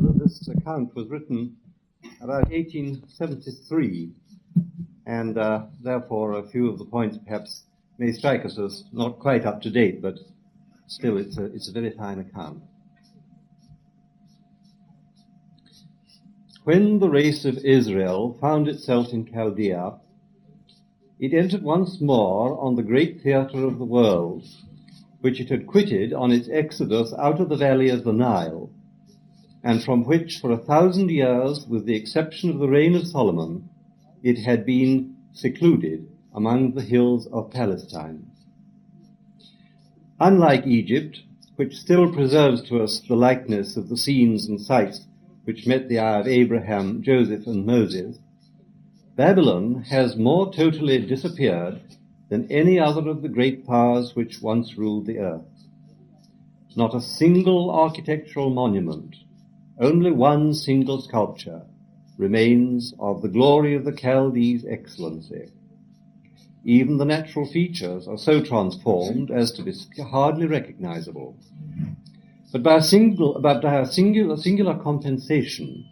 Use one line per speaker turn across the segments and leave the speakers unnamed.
that this account was written about 1873, and therefore a few of the points perhaps may strike us as not quite up to date, but still it's a very fine account. When the race of Israel found itself in Chaldea, it entered once more on the great theatre of the world, which it had quitted on its exodus out of the valley of the Nile, and from which for 1,000 years, with the exception of the reign of Solomon, it had been secluded among the hills of Palestine. Unlike Egypt, which still preserves to us the likeness of the scenes and sights which met the eye of Abraham, Joseph, and Moses, Babylon has more totally disappeared than any other of the great powers which once ruled the earth. Not a single architectural monument, only one single sculpture, remains of the glory of the Chaldees' excellency. Even the natural features are so transformed as to be hardly recognizable. But by a singular compensation,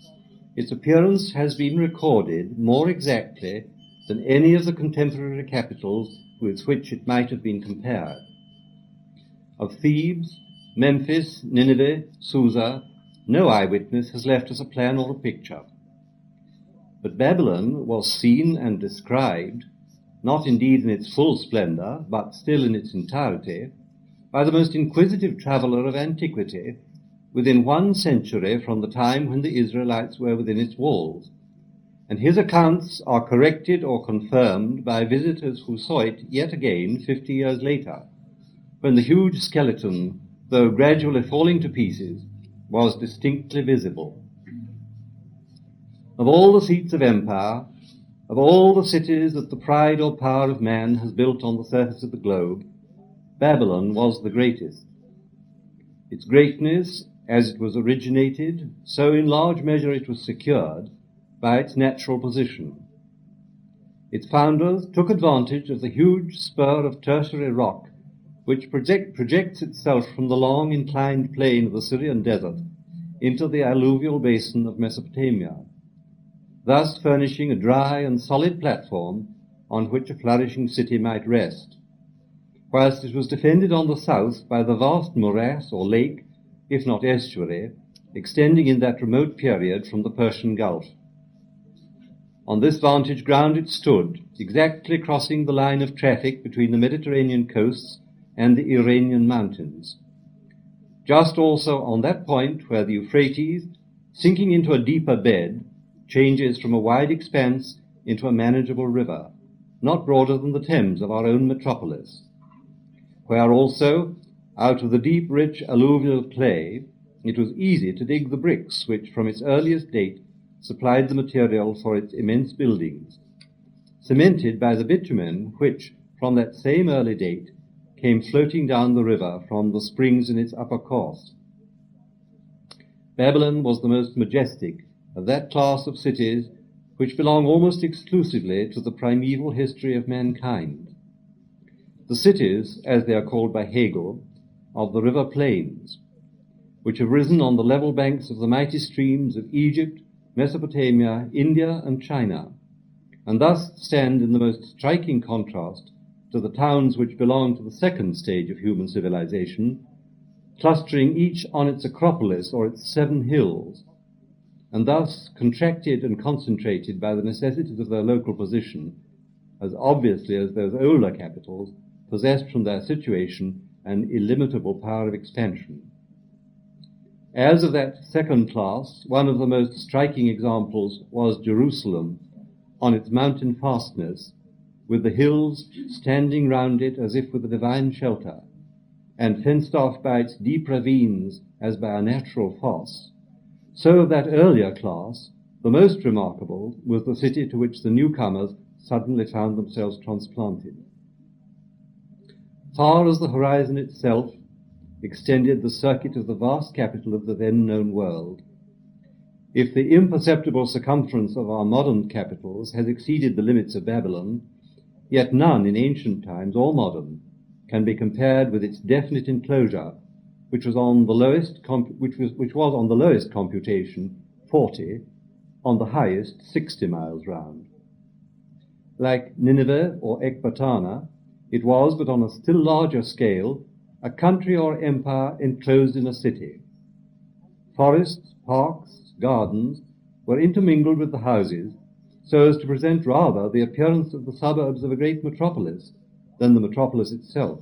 its appearance has been recorded more exactly than any of the contemporary capitals with which it might have been compared. Of Thebes, Memphis, Nineveh, Susa, no eyewitness has left us a plan or a picture. But Babylon was seen and described, not indeed in its full splendor, but still in its entirety, by the most inquisitive traveller of antiquity, within 1 century from the time when the Israelites were within its walls, and his accounts are corrected or confirmed by visitors who saw it yet again 50 years later, when the huge skeleton, though gradually falling to pieces, was distinctly visible. Of all the seats of empire, of all the cities that the pride or power of man has built on the surface of the globe, Babylon was the greatest. Its greatness, as it was originated, so in large measure it was secured by its natural position. Its founders took advantage of the huge spur of tertiary rock which projects itself from the long inclined plain of the Syrian desert into the alluvial basin of Mesopotamia, thus furnishing a dry and solid platform on which a flourishing city might rest, whilst it was defended on the south by the vast morass or lake, if not estuary, extending in that remote period from the Persian Gulf. On this vantage ground it stood, exactly crossing the line of traffic between the Mediterranean coasts and the Iranian mountains. Just also on that point where the Euphrates, sinking into a deeper bed, changes from a wide expanse into a manageable river, not broader than the Thames of our own metropolis, where also, out of the deep, rich alluvial clay, it was easy to dig the bricks which, from its earliest date, supplied the material for its immense buildings, cemented by the bitumen which, from that same early date, came floating down the river from the springs in its upper course. Babylon was the most majestic of that class of cities which belong almost exclusively to the primeval history of mankind. The cities, as they are called by Hegel, of the river plains, which have risen on the level banks of the mighty streams of Egypt, Mesopotamia, India, and China, and thus stand in the most striking contrast to the towns which belong to the second stage of human civilization, clustering each on its acropolis or its 7 hills, and thus contracted and concentrated by the necessities of their local position, as obviously as those older capitals possessed from their situation an illimitable power of expansion. As of that second class, one of the most striking examples was Jerusalem on its mountain fastness, with the hills standing round it as if with a divine shelter, and fenced off by its deep ravines as by a natural fosse. So of that earlier class, the most remarkable was the city to which the newcomers suddenly found themselves transplanted. Far as the horizon itself extended the circuit of the vast capital of the then known world. If the imperceptible circumference of our modern capitals has exceeded the limits of Babylon, yet none in ancient times or modern can be compared with its definite enclosure which was on the lowest computation 40, on the highest 60 miles round. Like Nineveh or Ecbatana, it was, but on a still larger scale, a country or empire enclosed in a city. Forests, parks, gardens were intermingled with the houses, so as to present rather the appearance of the suburbs of a great metropolis than the metropolis itself.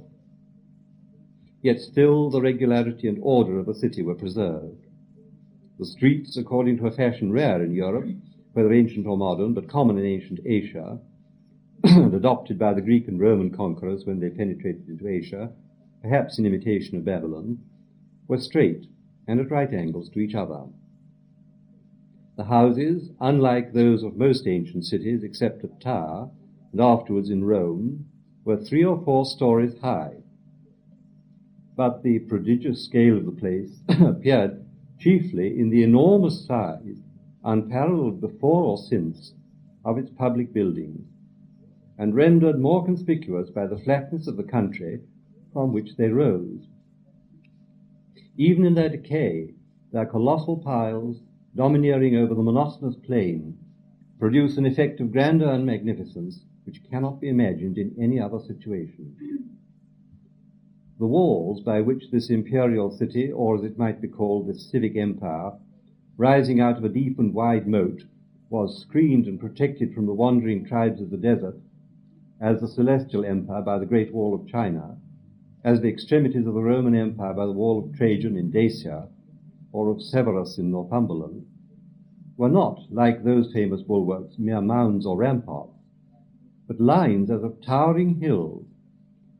Yet still the regularity and order of a city were preserved. The streets, according to a fashion rare in Europe, whether ancient or modern, but common in ancient Asia, and adopted by the Greek and Roman conquerors when they penetrated into Asia, perhaps in imitation of Babylon, were straight and at right angles to each other. The houses, unlike those of most ancient cities except at Tyre and afterwards in Rome, were 3 or 4 stories high. But the prodigious scale of the place appeared chiefly in the enormous size, unparalleled before or since, of its public buildings, and rendered more conspicuous by the flatness of the country from which they rose. Even in their decay, their colossal piles, domineering over the monotonous plain, produce an effect of grandeur and magnificence which cannot be imagined in any other situation. The walls by which this imperial city, or as it might be called, this civic empire, rising out of a deep and wide moat, was screened and protected from the wandering tribes of the desert, as the celestial empire by the Great Wall of China, as the extremities of the Roman Empire by the Wall of Trajan in Dacia, or of Severus in Northumberland, were not, like those famous bulwarks, mere mounds or ramparts, but lines as of towering hills,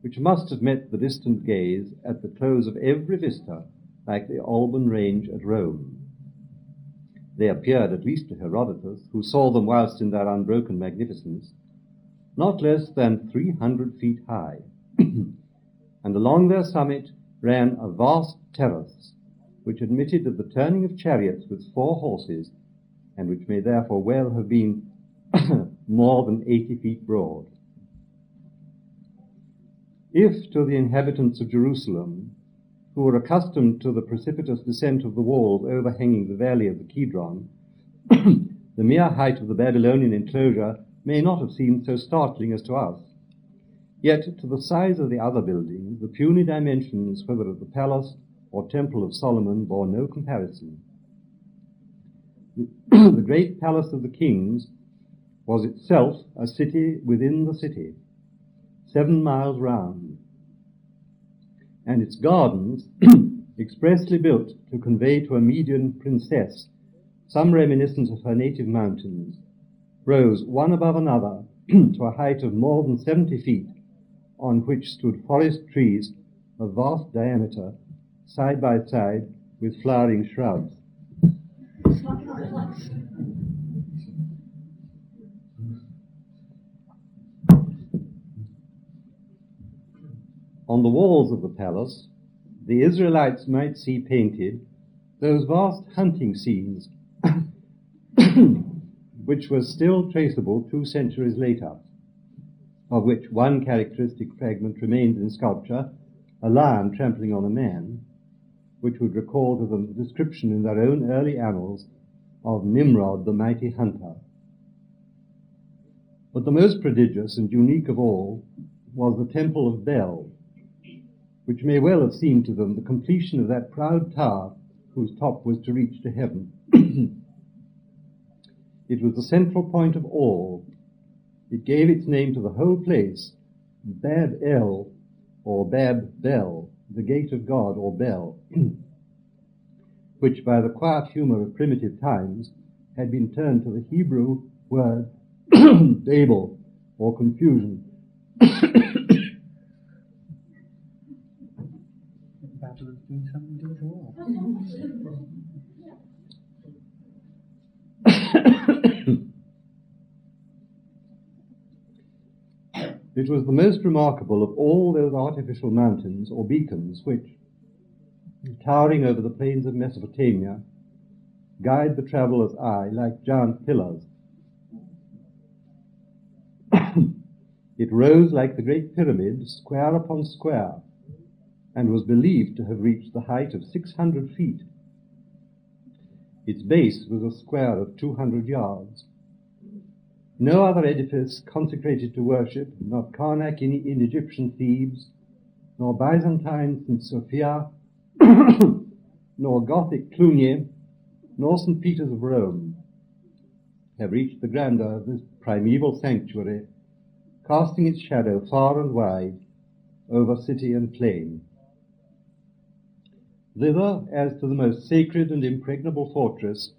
which must have met the distant gaze at the close of every vista like the Alban Range at Rome. They appeared, at least to Herodotus, who saw them whilst in their unbroken magnificence, not less than 300 feet high, and along their summit ran a vast terrace, which admitted of the turning of chariots with 4 horses, and which may therefore well have been more than 80 feet broad. If to the inhabitants of Jerusalem, who were accustomed to the precipitous descent of the walls overhanging the valley of the Kidron, the mere height of the Babylonian enclosure may not have seemed so startling as to us, yet to the size of the other buildings, the puny dimensions, whether of the palace or temple of Solomon, bore no comparison. The great palace of the kings was itself a city within the city, 7 miles round, and its gardens, expressly built to convey to a Median princess some reminiscence of her native mountains, rose one above another to a height of more than 70 feet, on which stood forest trees of vast diameter, side by side with flowering shrubs. On the walls of the palace, the Israelites might see painted those vast hunting scenes which were still traceable 2 centuries later, of which one characteristic fragment remains in sculpture, a lion trampling on a man, which would recall to them the description in their own early annals of Nimrod, the mighty hunter. But the most prodigious and unique of all was the Temple of Bel, which may well have seemed to them the completion of that proud tower whose top was to reach to heaven. It was the central point of all. It gave its name to the whole place, Bab-El, or Bab-Bel, the gate of God, or Bel, which by the quiet humor of primitive times had been turned to the Hebrew word Babel, or confusion.
Babylon's doing something to it all.
It was the most remarkable of all those artificial mountains or beacons which, towering over the plains of Mesopotamia, guide the traveller's eye like giant pillars. It rose like the great pyramid, square upon square, and was believed to have reached the height of 600 feet. Its base was a square of 200 yards. No other edifice consecrated to worship, not Karnak in Egyptian Thebes, nor Byzantine St. Sophia, nor Gothic Cluny, nor St. Peter's of Rome, have reached the grandeur of this primeval sanctuary, casting its shadow far and wide over city and plain. Thither, as to the most sacred and impregnable fortress,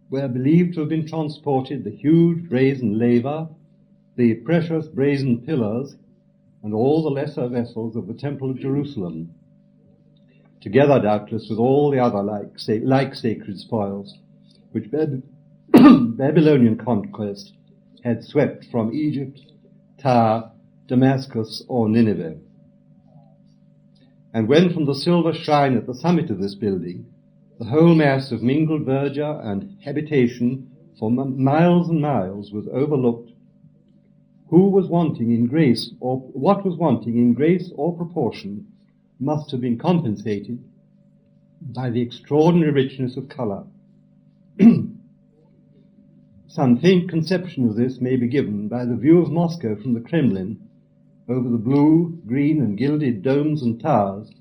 were believed to have been transported the huge brazen laver, the precious brazen pillars, and all the lesser vessels of the Temple of Jerusalem, together doubtless with all the other like sacred spoils, which Babylonian conquest had swept from Egypt, Tyre, Damascus, or Nineveh. And when from the silver shrine at the summit of this building, the whole mass of mingled verdure and habitation for miles and miles was overlooked, what was wanting in grace or proportion must have been compensated by the extraordinary richness of colour. Some faint conception of this may be given by the view of Moscow from the Kremlin over the blue, green and gilded domes and towers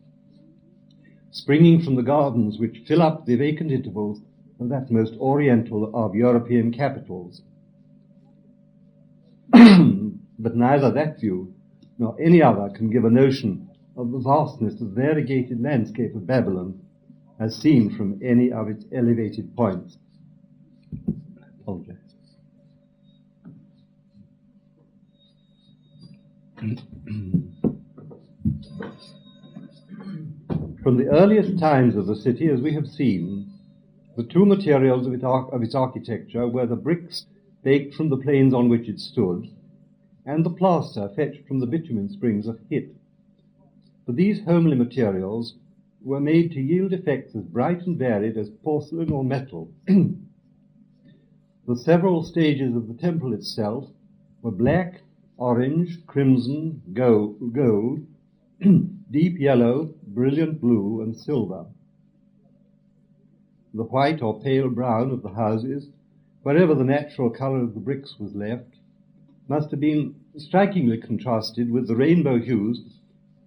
springing from the gardens which fill up the vacant intervals of that most oriental of European capitals. But neither that view nor any other can give a notion of the vastness of the variegated landscape of Babylon as seen from any of its elevated points. Apologize. From the earliest times of the city, as we have seen, the two materials of its architecture were the bricks baked from the plains on which it stood, and the plaster fetched from the bitumen springs of Hit. But these homely materials were made to yield effects as bright and varied as porcelain or metal. The several stages of the temple itself were black, orange, crimson, gold, deep yellow, brilliant blue, and silver. The white or pale brown of the houses, wherever the natural colour of the bricks was left, must have been strikingly contrasted with the rainbow hues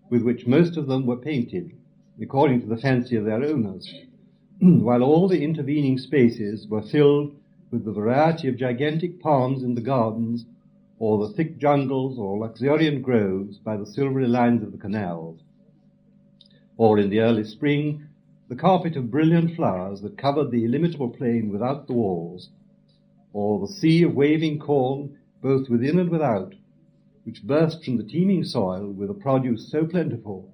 with which most of them were painted, according to the fancy of their owners, while all the intervening spaces were filled with the variety of gigantic palms in the gardens, or the thick jungles or luxuriant groves by the silvery lines of the canals, or in the early spring, the carpet of brilliant flowers that covered the illimitable plain without the walls, or the sea of waving corn, both within and without, which burst from the teeming soil with a produce so plentiful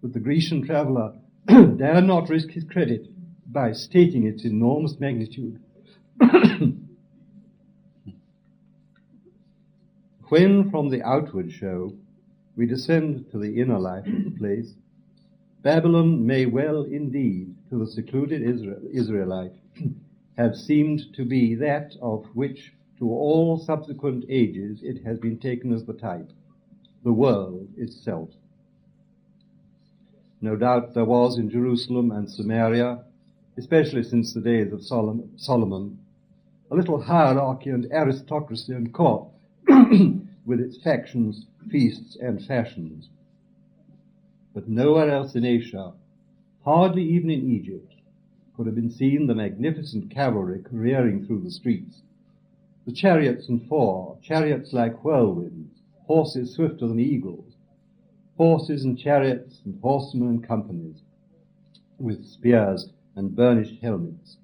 that the Grecian traveller dare not risk his credit by stating its enormous magnitude. When from the outward show we descend to the inner life of the place, Babylon may well indeed, to the secluded Israelite, have seemed to be that of which to all subsequent ages it has been taken as the type, the world itself. No doubt there was in Jerusalem and Samaria, especially since the days of Solomon, a little hierarchy and aristocracy and court, with its factions, feasts, and fashions. But nowhere else in Asia, hardly even in Egypt, could have been seen the magnificent cavalry careering through the streets, the chariots and four, chariots like whirlwinds, horses swifter than eagles, horses and chariots and horsemen and companies, with spears and burnished helmets.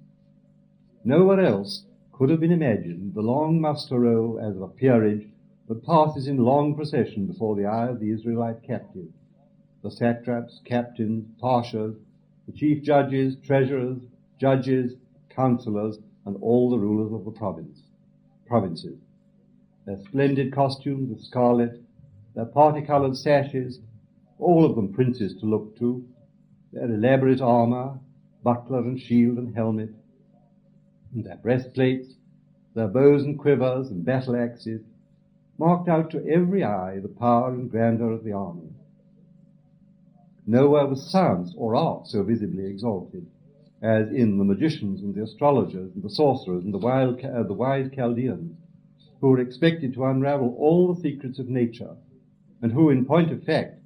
Nowhere else could have been imagined the long muster roll as of a peerage that passes in long procession before the eye of the Israelite captive, the satraps, captains, pashas, the chief judges, treasurers, judges, counselors, and all the rulers of the provinces. Their splendid costumes of scarlet, their parti-coloured sashes, all of them princes to look to, their elaborate armour, buckler and shield and helmet, and their breastplates, their bows and quivers and battle axes, marked out to every eye the power and grandeur of the army. Nowhere was science or art so visibly exalted as in the magicians and the astrologers and the sorcerers and the wise Chaldeans, who were expected to unravel all the secrets of nature, and who, in point of fact,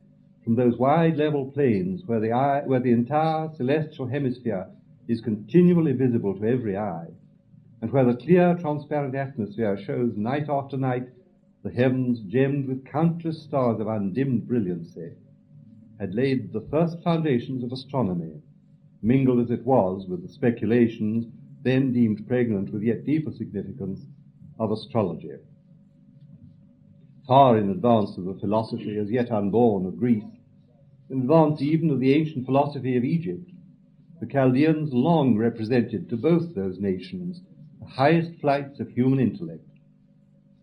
from those wide level plains where the entire celestial hemisphere is continually visible to every eye, and where the clear, transparent atmosphere shows night after night the heavens gemmed with countless stars of undimmed brilliancy, had laid the first foundations of astronomy, mingled as it was with the speculations then deemed pregnant with yet deeper significance of astrology. Far in advance of the philosophy as yet unborn of Greece, in advance even of the ancient philosophy of Egypt, the Chaldeans long represented to both those nations the highest flights of human intellect,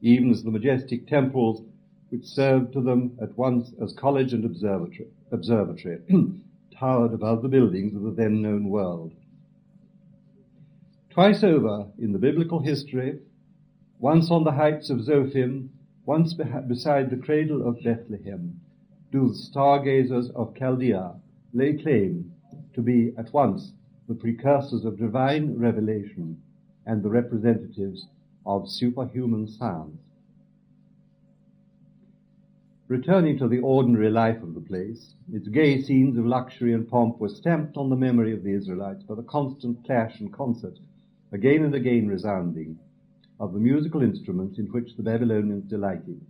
even as the majestic temples which served to them at once as college and observatory towered above the buildings of the then known world. Twice over in the biblical history, once on the heights of Zophim, once beside the cradle of Bethlehem, do the stargazers of Chaldea lay claim to be at once the precursors of divine revelation and the representatives of superhuman science. Returning to the ordinary life of the place, its gay scenes of luxury and pomp were stamped on the memory of the Israelites by the constant clash and concert, again and again resounding, of the musical instruments in which the Babylonians delighted,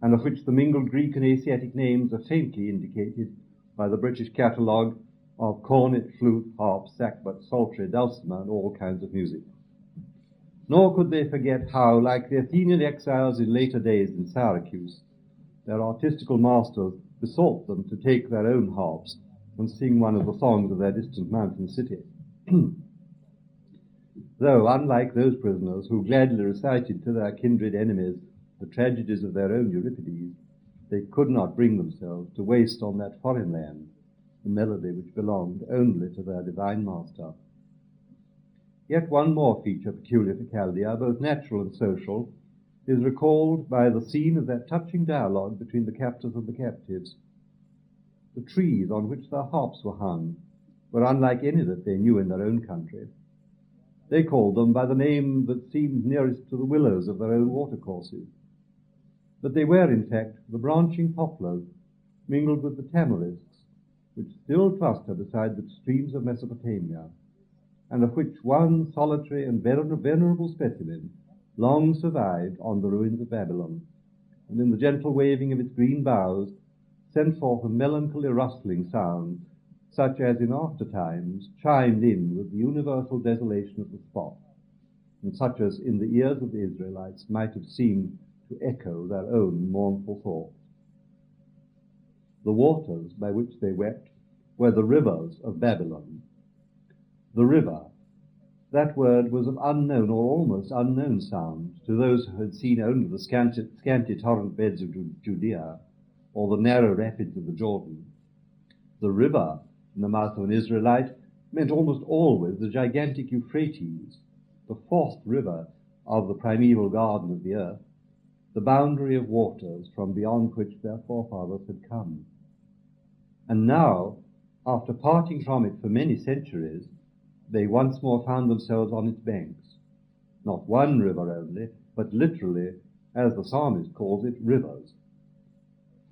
and of which the mingled Greek and Asiatic names are faintly indicated by the British catalogue of cornet, flute, harp, sackbut, psaltery, dulcimer, and all kinds of music. Nor could they forget how, like the Athenian exiles in later days in Syracuse, their artistical masters besought them to take their own harps and sing one of the songs of their distant mountain city. Though, unlike those prisoners who gladly recited to their kindred enemies the tragedies of their own Euripides, they could not bring themselves to waste on that foreign land the melody which belonged only to their divine master. Yet one more feature peculiar to Chaldea, both natural and social, is recalled by the scene of that touching dialogue between the captors and the captives. The trees on which their harps were hung were unlike any that they knew in their own country. They called them by the name that seemed nearest to the willows of their own watercourses. But they were, in fact, the branching poplars mingled with the tamarisks, which still cluster beside the streams of Mesopotamia, and of which one solitary and venerable specimen long survived on the ruins of Babylon, and in the gentle waving of its green boughs sent forth a melancholy rustling sound, such as in after times chimed in with the universal desolation of the spot, and such as in the ears of the Israelites might have seemed to echo their own mournful thoughts. The waters by which they wept were the rivers of Babylon. The river, that word was of unknown or almost unknown sound to those who had seen only the scanty torrent beds of Judea or the narrow rapids of the Jordan. The river, in the mouth of an Israelite, meant almost always the gigantic Euphrates, the fourth river of the primeval garden of the earth, the boundary of waters from beyond which their forefathers had come. And now, after parting from it for many centuries, they once more found themselves on its banks. Not one river only, but literally, as the psalmist calls it, rivers.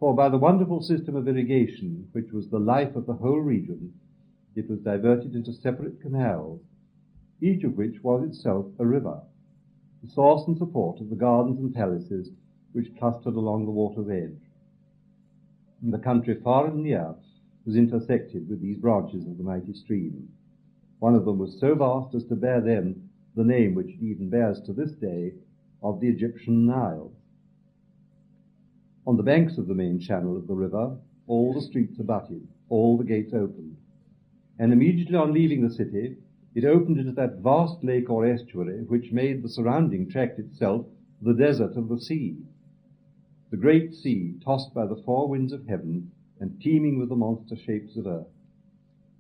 For by the wonderful system of irrigation, which was the life of the whole region, it was diverted into separate canals, each of which was itself a river, the source and support of the gardens and palaces which clustered along the water's edge. And the country far and near was intersected with these branches of the mighty stream. One of them was so vast as to bear then the name which it even bears to this day of the Egyptian Nile. On the banks of the main channel of the river, all the streets abutted, all the gates opened, and immediately on leaving the city, it opened into that vast lake or estuary which made the surrounding tract itself the desert of the sea. The great sea, tossed by the four winds of heaven and teeming with the monster shapes of earth.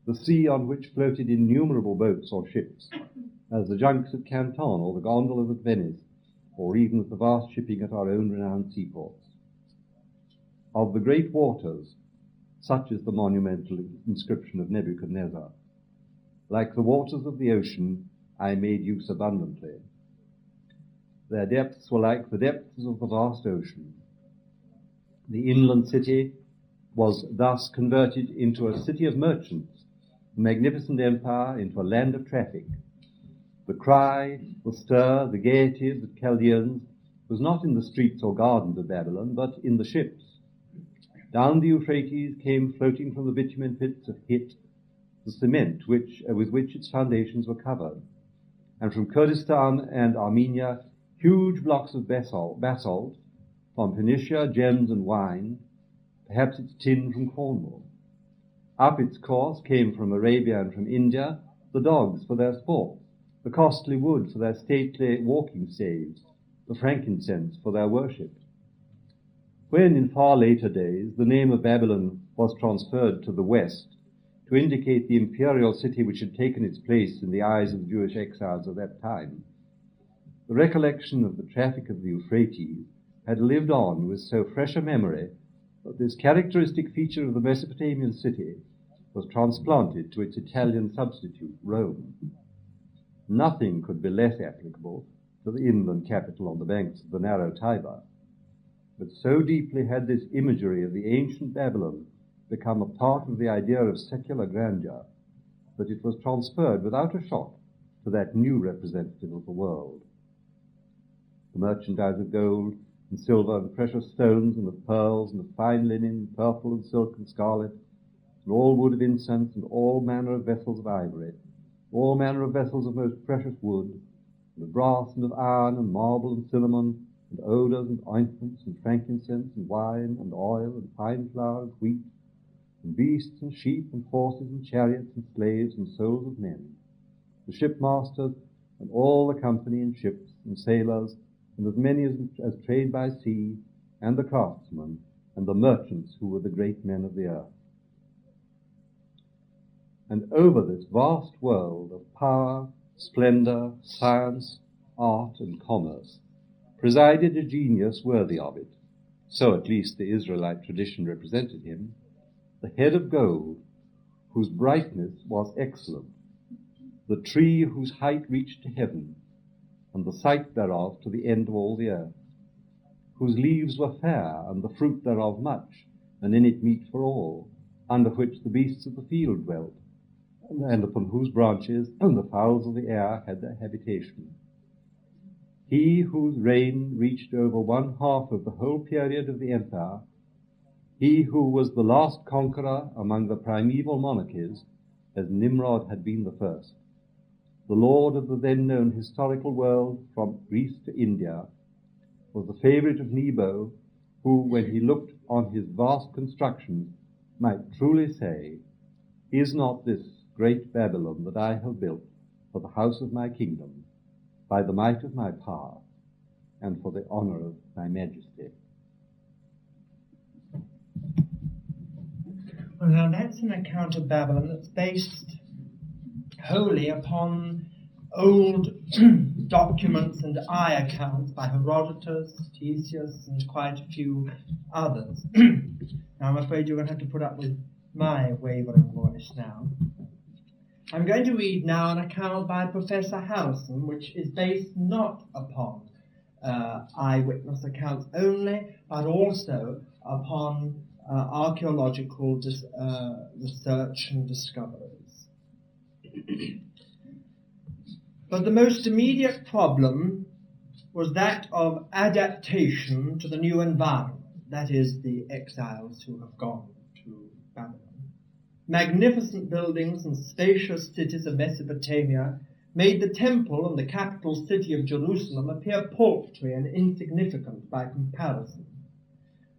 The sea on which floated innumerable boats or ships, as the junks at Canton or the gondolas at Venice, or even as the vast shipping at our own renowned seaports. Of the great waters, Such is the monumental inscription of Nebuchadnezzar. Like the waters of the ocean, I made use abundantly. Their depths were like the depths of the vast ocean. The inland city was thus converted into a city of merchants, a magnificent empire into a land of traffic. The cry, the stir, the gaiety of the Chaldeans was not in the streets or gardens of Babylon, but in the ships. Down the Euphrates came floating from the bitumen pits of Hit the cement with which its foundations were covered, and from Kurdistan and Armenia huge blocks of basalt, from Phoenicia gems and wine, perhaps its tin from Cornwall. Up its course came from Arabia and from India the dogs for their sport, the costly wood for their stately walking staves, the frankincense for their worship. When in far later days the name of Babylon was transferred to the west to indicate the imperial city which had taken its place in the eyes of the Jewish exiles of that time, the recollection of the traffic of the Euphrates had lived on with so fresh a memory that this characteristic feature of the Mesopotamian city was transplanted to its Italian substitute, Rome. Nothing could be less applicable to the inland capital on the banks of the narrow Tiber, but so deeply had this imagery of the ancient Babylon become a part of the idea of secular grandeur that it was transferred without a shock to that new representative of the world. The merchandise of gold and silver and precious stones and of pearls and of fine linen, purple and silk and scarlet, and all wood of incense and all manner of vessels of ivory, all manner of vessels of most precious wood, and of brass and of iron and marble and cinnamon, and odours and ointments and frankincense and wine and oil and fine flour and wheat, and beasts and sheep and horses and chariots and slaves and souls of men, the shipmasters and all the company in ships and sailors, and as many as trade by sea, and the craftsmen and the merchants who were the great men of the earth. And over this vast world of power, splendor, science, art, and commerce presided a genius worthy of it, so at least the Israelite tradition represented him, the head of gold, whose brightness was excellent, the tree whose height reached to heaven, and the sight thereof to the end of all the earth, whose leaves were fair, and the fruit thereof much, and in it meat for all, under which the beasts of the field dwelt, and upon whose branches the fowls of the air had their habitation. He whose reign reached over one half of the whole period of the empire, he who was the last conqueror among the primeval monarchies, as Nimrod had been the first, the lord of the then-known historical world from Greece to India, was the favourite of Nebo, who, when he looked on his vast constructions, might truly say, "Is not this great Babylon that I have built for the house of my kingdom, by the might of my power, and for the honour of my majesty?"
Well, now that's an account of Babylon that's based wholly upon old documents and eye accounts by Herodotus, Ctesias, and quite a few others. Now I'm afraid you're going to have to put up with my wavering voice now. I'm going to read now an account by Professor Harrison, which is based not upon eyewitness accounts only, but also upon archaeological research and discoveries. But the most immediate problem was that of adaptation to the new environment, that is, the exiles who have gone to Babylon. Magnificent buildings and spacious cities of Mesopotamia made the temple and the capital city of Jerusalem appear paltry and insignificant by comparison.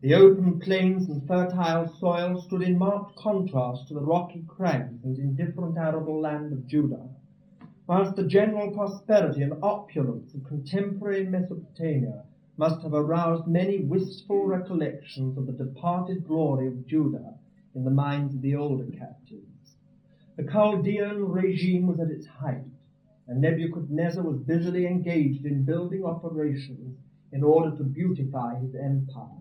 The open plains and fertile soil stood in marked contrast to the rocky crags and indifferent arable land of Judah, whilst the general prosperity and opulence of contemporary Mesopotamia must have aroused many wistful recollections of the departed glory of Judah in the minds of the older captives. The Chaldean regime was at its height, and Nebuchadnezzar was busily engaged in building operations in order to beautify his empire.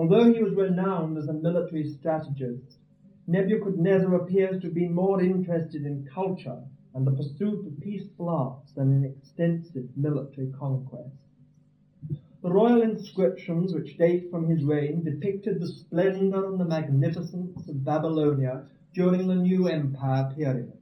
Although he was renowned as a military strategist, Nebuchadnezzar appears to have been more interested in culture and the pursuit of peaceful arts than in extensive military conquest. The royal inscriptions which date from his reign depicted the splendor and the magnificence of Babylonia during the New Empire period,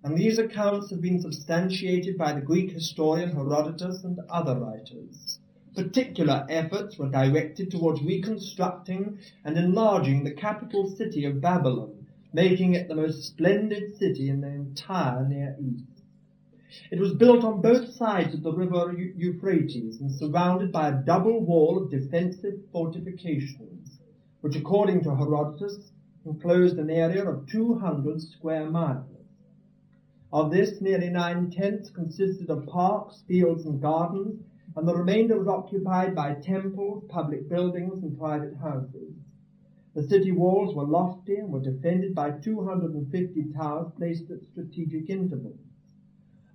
and these accounts have been substantiated by the Greek historian Herodotus and other writers. Particular efforts were directed towards reconstructing and enlarging the capital city of Babylon, making it the most splendid city in the entire Near East. It was built on both sides of the river Euphrates and surrounded by a double wall of defensive fortifications, which, according to Herodotus, enclosed an area of 200 square miles. Of this, nearly 9/10 consisted of parks, fields, and gardens, and the remainder was occupied by temples, public buildings, and private houses. The city walls were lofty and were defended by 250 towers placed at strategic intervals.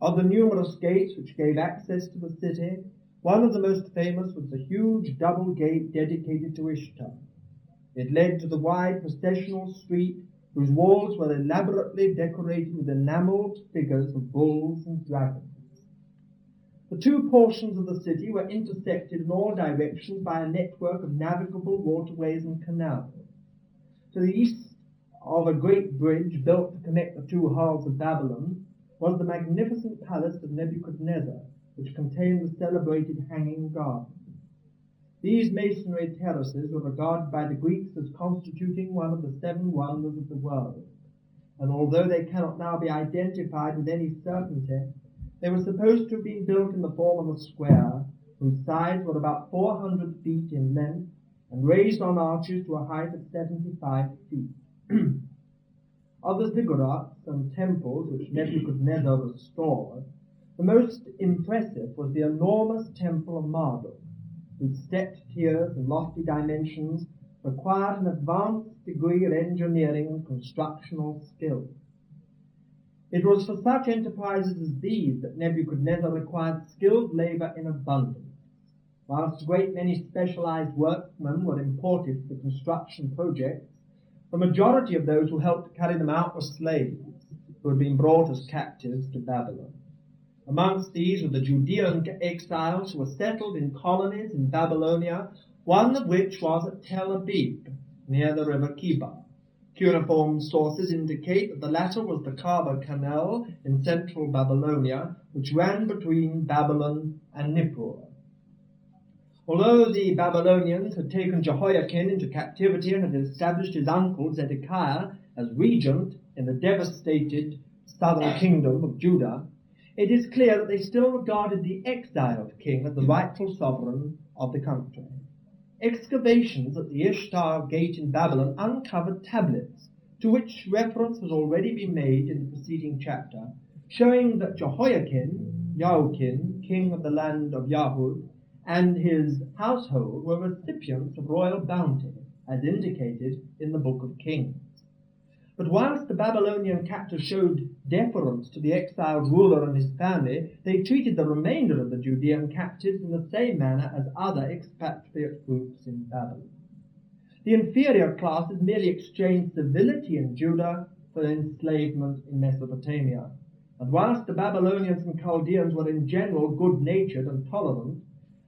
Of the numerous gates which gave access to the city, one of the most famous was the huge double gate dedicated to Ishtar. It led to the wide processional street, whose walls were elaborately decorated with enameled figures of bulls and dragons. The two portions of the city were intersected in all directions by a network of navigable waterways and canals. To the east of a great bridge built to connect the two halls of Babylon was the magnificent palace of Nebuchadnezzar, which contained the celebrated Hanging Garden. These masonry terraces were regarded by the Greeks as constituting one of the seven wonders of the world, and although they cannot now be identified with any certainty, they were supposed to have been built in the form of a square, whose sides were about 400 feet in length and raised on arches to a height of 75 feet. Of the ziggurats and temples which Nebuchadnezzar restored, the most impressive was the enormous temple of Marduk, whose stepped tiers and lofty dimensions required an advanced degree of engineering and constructional skill. It was for such enterprises as these that Nebuchadnezzar required skilled labor in abundance. Whilst a great many specialized workmen were imported for the construction projects, the majority of those who helped carry them out were slaves, who had been brought as captives to Babylon. Amongst these were the Judean exiles who were settled in colonies in Babylonia, one of which was at Tel Aviv, near the river Kibar. Cuneiform sources indicate that the latter was the Kaba Canal in central Babylonia, which ran between Babylon and Nippur. Although the Babylonians had taken Jehoiakim into captivity and had established his uncle Zedekiah as regent in the devastated southern kingdom of Judah, it is clear that they still regarded the exiled king as the rightful sovereign of the country. Excavations at the Ishtar Gate in Babylon uncovered tablets, to which reference has already been made in the preceding chapter, showing that Jehoiakim, king of the land of Yahud, and his household were recipients of royal bounty, as indicated in the Book of Kings. But whilst the Babylonian captors showed deference to the exiled ruler and his family, they treated the remainder of the Judean captives in the same manner as other expatriate groups in Babylon. The inferior classes merely exchanged civility in Judah for enslavement in Mesopotamia. And whilst the Babylonians and Chaldeans were in general good-natured and tolerant,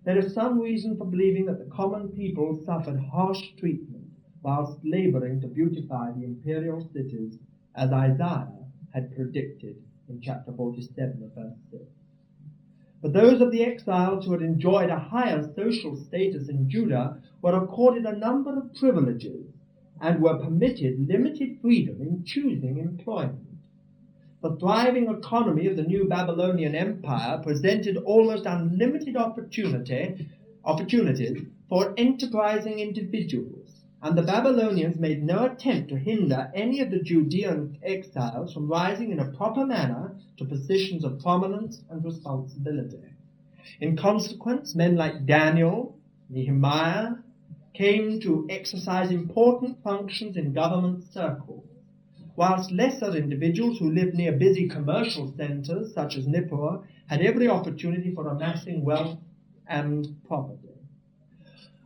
there is some reason for believing that the common people suffered harsh treatment whilst laboring to beautify the imperial cities, as Isaiah had predicted in chapter 47 of verse 6. But those of the exiles who had enjoyed a higher social status in Judah were accorded a number of privileges and were permitted limited freedom in choosing employment. The thriving economy of the new Babylonian Empire presented almost unlimited opportunities for enterprising individuals, and the Babylonians made no attempt to hinder any of the Judean exiles from rising in a proper manner to positions of prominence and responsibility. In consequence, men like Daniel, Nehemiah, came to exercise important functions in government circles, whilst lesser individuals who lived near busy commercial centres, such as Nippur, had every opportunity for amassing wealth and property.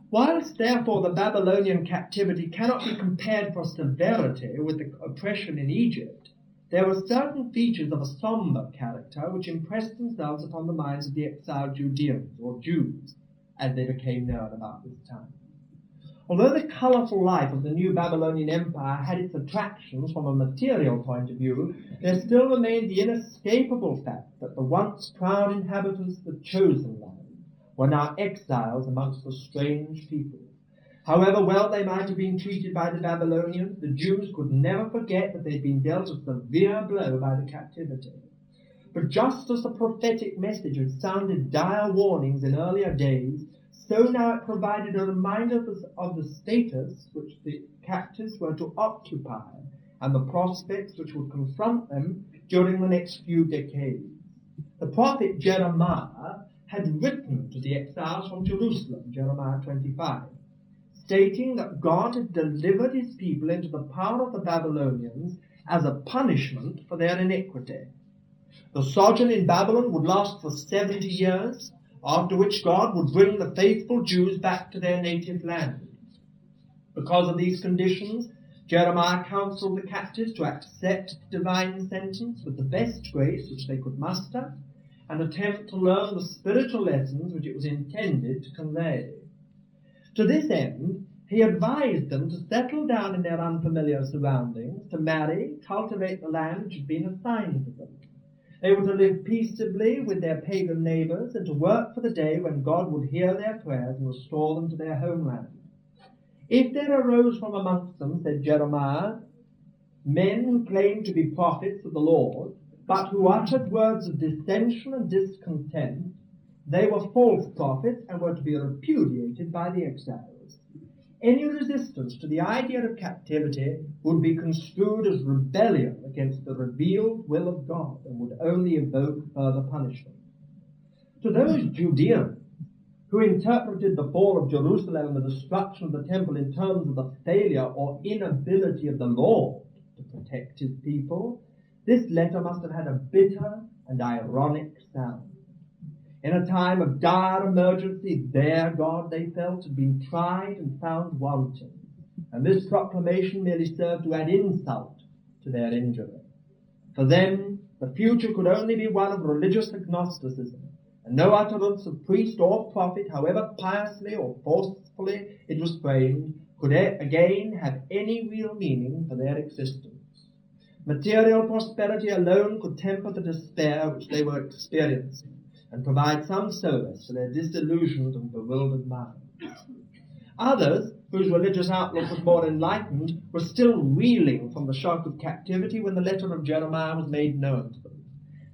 Whilst, therefore, the Babylonian captivity cannot be compared for severity with the oppression in Egypt, there were certain features of a somber character which impressed themselves upon the minds of the exiled Judeans, or Jews, as they became known about this time. Although the colourful life of the new Babylonian Empire had its attractions from a material point of view, there still remained the inescapable fact that the once proud inhabitants of the chosen land were now exiles amongst a strange people. However well they might have been treated by the Babylonians, the Jews could never forget that they had been dealt a severe blow by the captivity. But just as the prophetic message had sounded dire warnings in earlier days, so now it provided a reminder of the status which the captives were to occupy and the prospects which would confront them during the next few decades. The prophet Jeremiah had written to the exiles from Jerusalem, Jeremiah 25, stating that God had delivered his people into the power of the Babylonians as a punishment for their iniquity. The sojourn in Babylon would last for 70 years, after which God would bring the faithful Jews back to their native land. Because of these conditions, Jeremiah counseled the captives to accept the divine sentence with the best grace which they could muster, and attempt to learn the spiritual lessons which it was intended to convey. To this end, he advised them to settle down in their unfamiliar surroundings, to marry, cultivate the land which had been assigned to them. They were to live peaceably with their pagan neighbours, and to work for the day when God would hear their prayers and restore them to their homeland. If there arose from amongst them, said Jeremiah, men who claimed to be prophets of the Lord, but who uttered words of dissension and discontent, they were false prophets and were to be repudiated by the exiles. Any resistance to the idea of captivity would be construed as rebellion against the revealed will of God and would only evoke further punishment. To those Judeans who interpreted the fall of Jerusalem and the destruction of the temple in terms of the failure or inability of the Lord to protect his people, this letter must have had a bitter and ironic sound. In a time of dire emergency, their God, they felt, had been tried and found wanting, and this proclamation merely served to add insult to their injury. For them, the future could only be one of religious agnosticism, and no utterance of priest or prophet, however piously or forcefully it was framed, could again have any real meaning for their existence. Material prosperity alone could temper the despair which they were experiencing, and provide some solace for their disillusioned and bewildered minds. Others, whose religious outlook was more enlightened, were still reeling from the shock of captivity when the letter of Jeremiah was made known to them.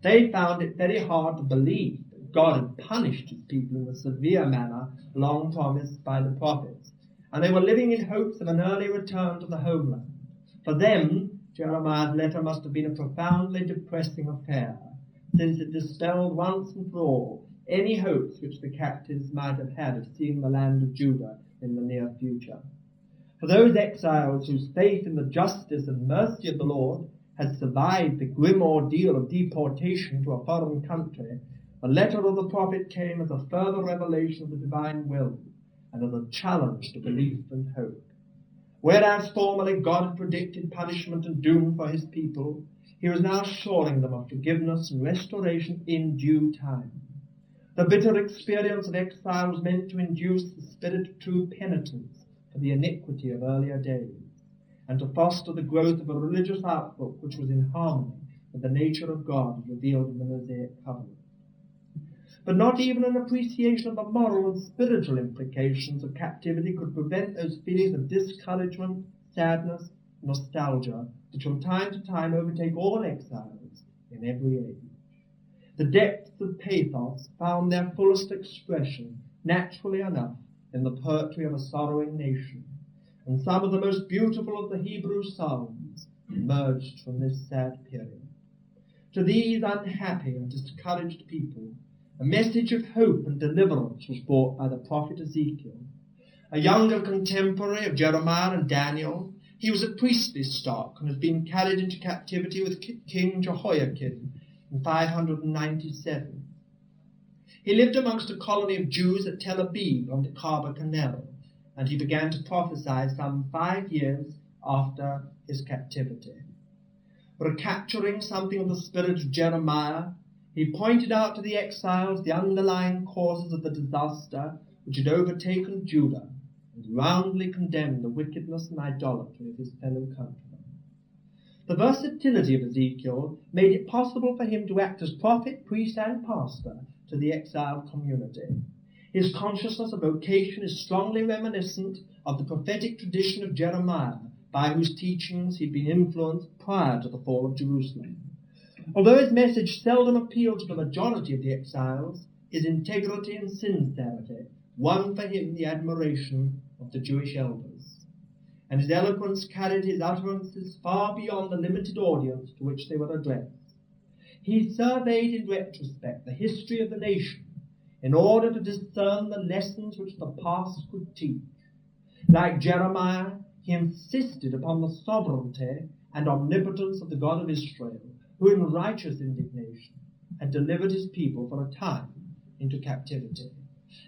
They found it very hard to believe that God had punished his people in the severe manner long promised by the prophets, and they were living in hopes of an early return to the homeland. For them, Jeremiah's letter must have been a profoundly depressing affair, since it dispelled once and for all any hopes which the captives might have had of seeing the land of Judah in the near future. For those exiles whose faith in the justice and mercy of the Lord had survived the grim ordeal of deportation to a foreign country, the letter of the prophet came as a further revelation of the divine will and as a challenge to belief and hope. Whereas formerly God had predicted punishment and doom for his people, he was now assuring them of forgiveness and restoration in due time. The bitter experience of exile was meant to induce the spirit of true penitence for the iniquity of earlier days, and to foster the growth of a religious outlook which was in harmony with the nature of God as revealed in the Mosaic covenant. But not even an appreciation of the moral and spiritual implications of captivity could prevent those feelings of discouragement, sadness, nostalgia, which from time to time overtake all exiles in every age. The depths of pathos found their fullest expression, naturally enough, in the poetry of a sorrowing nation, and some of the most beautiful of the Hebrew Psalms emerged from this sad period. To these unhappy and discouraged people, a message of hope and deliverance was brought by the prophet Ezekiel. A younger contemporary of Jeremiah and Daniel, he was of priestly stock and had been carried into captivity with King Jehoiakim in 597. He lived amongst a colony of Jews at Tel Aviv on the Kaba Canal, and he began to prophesy some 5 years after his captivity. Recapturing something of the spirit of Jeremiah, he pointed out to the exiles the underlying causes of the disaster which had overtaken Judah, and roundly condemned the wickedness and idolatry of his fellow countrymen. The versatility of Ezekiel made it possible for him to act as prophet, priest, and pastor to the exiled community. His consciousness of vocation is strongly reminiscent of the prophetic tradition of Jeremiah, by whose teachings he had been influenced prior to the fall of Jerusalem. Although his message seldom appealed to the majority of the exiles, his integrity and sincerity won for him the admiration of the Jewish elders, and his eloquence carried his utterances far beyond the limited audience to which they were addressed. He surveyed in retrospect the history of the nation in order to discern the lessons which the past could teach. Like Jeremiah, he insisted upon the sovereignty and omnipotence of the God of Israel, who in righteous indignation had delivered his people for a time into captivity.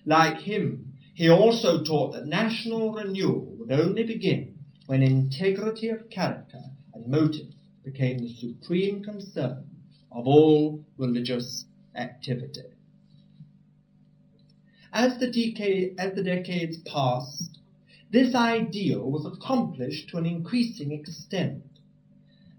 Like him, he also taught that national renewal would only begin when integrity of character and motive became the supreme concern of all religious activity. As the decades passed, this ideal was accomplished to an increasing extent,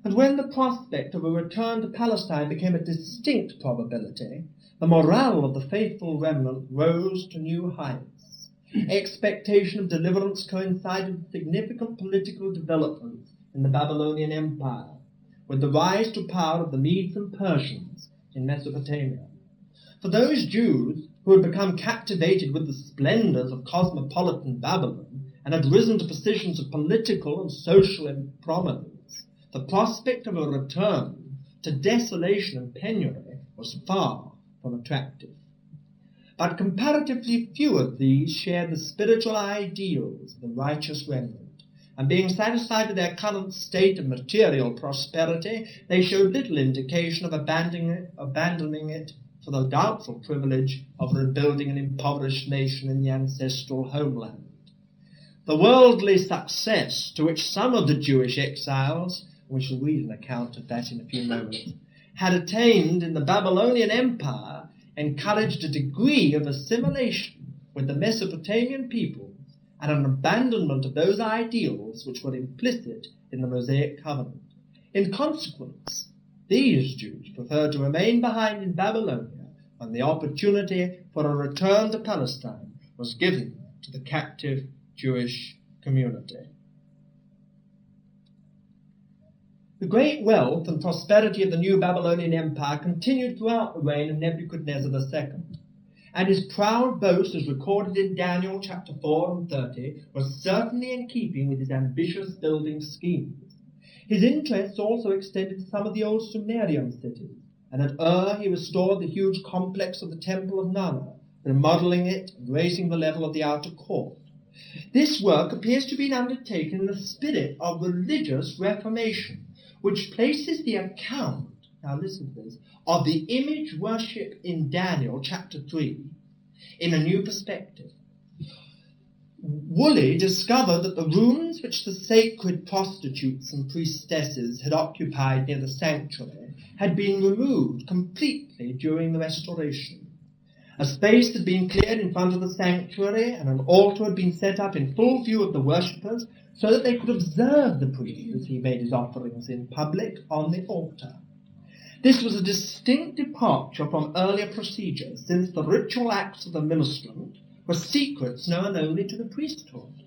and when the prospect of a return to Palestine became a distinct probability, the morale of the faithful remnant rose to new heights. Expectation of deliverance coincided with significant political developments in the Babylonian Empire, with the rise to power of the Medes and Persians in Mesopotamia. For those Jews who had become captivated with the splendors of cosmopolitan Babylon and had risen to positions of political and social prominence, the prospect of a return to desolation and penury was far from attractive. But comparatively few of these shared the spiritual ideals of the righteous remnant, and being satisfied with their current state of material prosperity, they showed little indication of abandoning it for the doubtful privilege of rebuilding an impoverished nation in the ancestral homeland. The worldly success to which some of the Jewish exiles, we shall read an account of that in a few moments, had attained in the Babylonian Empire encouraged a degree of assimilation with the Mesopotamian peoples and an abandonment of those ideals which were implicit in the Mosaic covenant. In consequence, these Jews preferred to remain behind in Babylonia when the opportunity for a return to Palestine was given to the captive Jewish community. The great wealth and prosperity of the new Babylonian Empire continued throughout the reign of Nebuchadnezzar II, and his proud boast, as recorded in Daniel chapter 4 and 30, was certainly in keeping with his ambitious building schemes. His interests also extended to some of the old Sumerian cities, and at Ur he restored the huge complex of the Temple of Nana, remodeling it and raising the level of the outer court. This work appears to have been undertaken in the spirit of religious reformation, which places the account, now listen to this, of the image worship in Daniel chapter 3 in a new perspective. Woolley discovered that the rooms which the sacred prostitutes and priestesses had occupied near the sanctuary had been removed completely during the restoration. A space had been cleared in front of the sanctuary, and an altar had been set up in full view of the worshippers so that they could observe the priest as he made his offerings in public on the altar. This was a distinct departure from earlier procedures, since the ritual acts of the ministrant were secrets known only to the priesthood.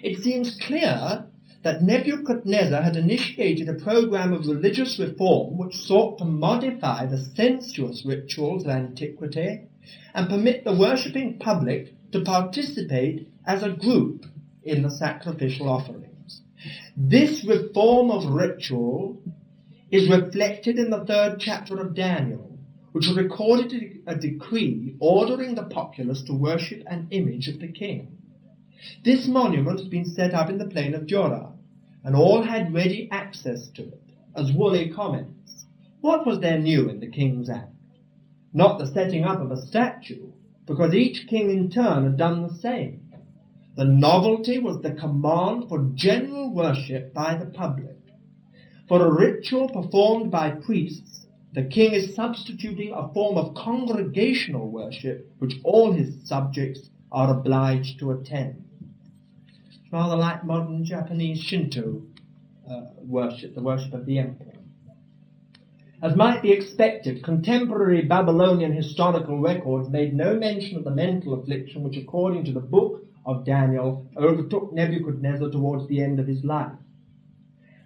It seems clear that Nebuchadnezzar had initiated a program of religious reform which sought to modify the sensuous rituals of antiquity and permit the worshipping public to participate as a group in the sacrificial offerings. This reform of ritual is reflected in the 3rd chapter of Daniel, which recorded a decree ordering the populace to worship an image of the king. This monument had been set up in the plain of Jorah, and all had ready access to it. As Woolley comments, what was there new in the king's act? Not the setting up of a statue, because each king in turn had done the same, The novelty was the command for general worship by the public. For a ritual performed by priests, the king is substituting a form of congregational worship which all his subjects are obliged to attend. It's rather like modern Japanese Shinto worship, the worship of the emperor. As might be expected, contemporary Babylonian historical records made no mention of the mental affliction which, according to the book of Daniel, overtook Nebuchadnezzar towards the end of his life.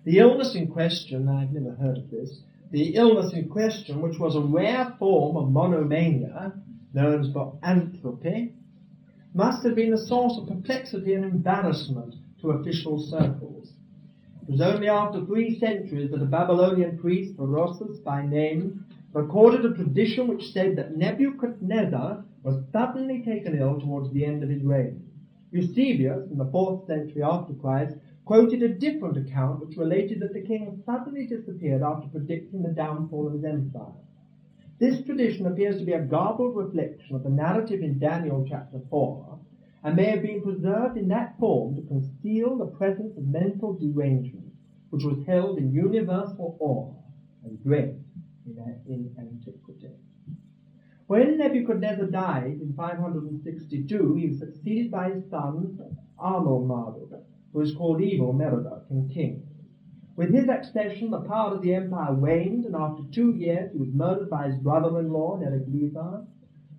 The illness in question, I've never heard of this, the illness in question, which was a rare form of monomania, known as boanthropy, must have been a source of perplexity and embarrassment to official circles. It was only after 3 centuries that a Babylonian priest, Berosus by name, recorded a tradition which said that Nebuchadnezzar was suddenly taken ill towards the end of his reign. Eusebius, in the 4th century after Christ, quoted a different account which related that the king suddenly disappeared after predicting the downfall of his empire. This tradition appears to be a garbled reflection of the narrative in Daniel chapter 4, and may have been preserved in that form to conceal the presence of mental derangement, which was held in universal awe and dread in antiquity. When Nebuchadnezzar died in 562, he was succeeded by his son Marduk, who is called Evil Merodach in Kings. With his accession, the power of the empire waned, and after 2 years he was murdered by his brother-in-law, Nebuchadnezzar,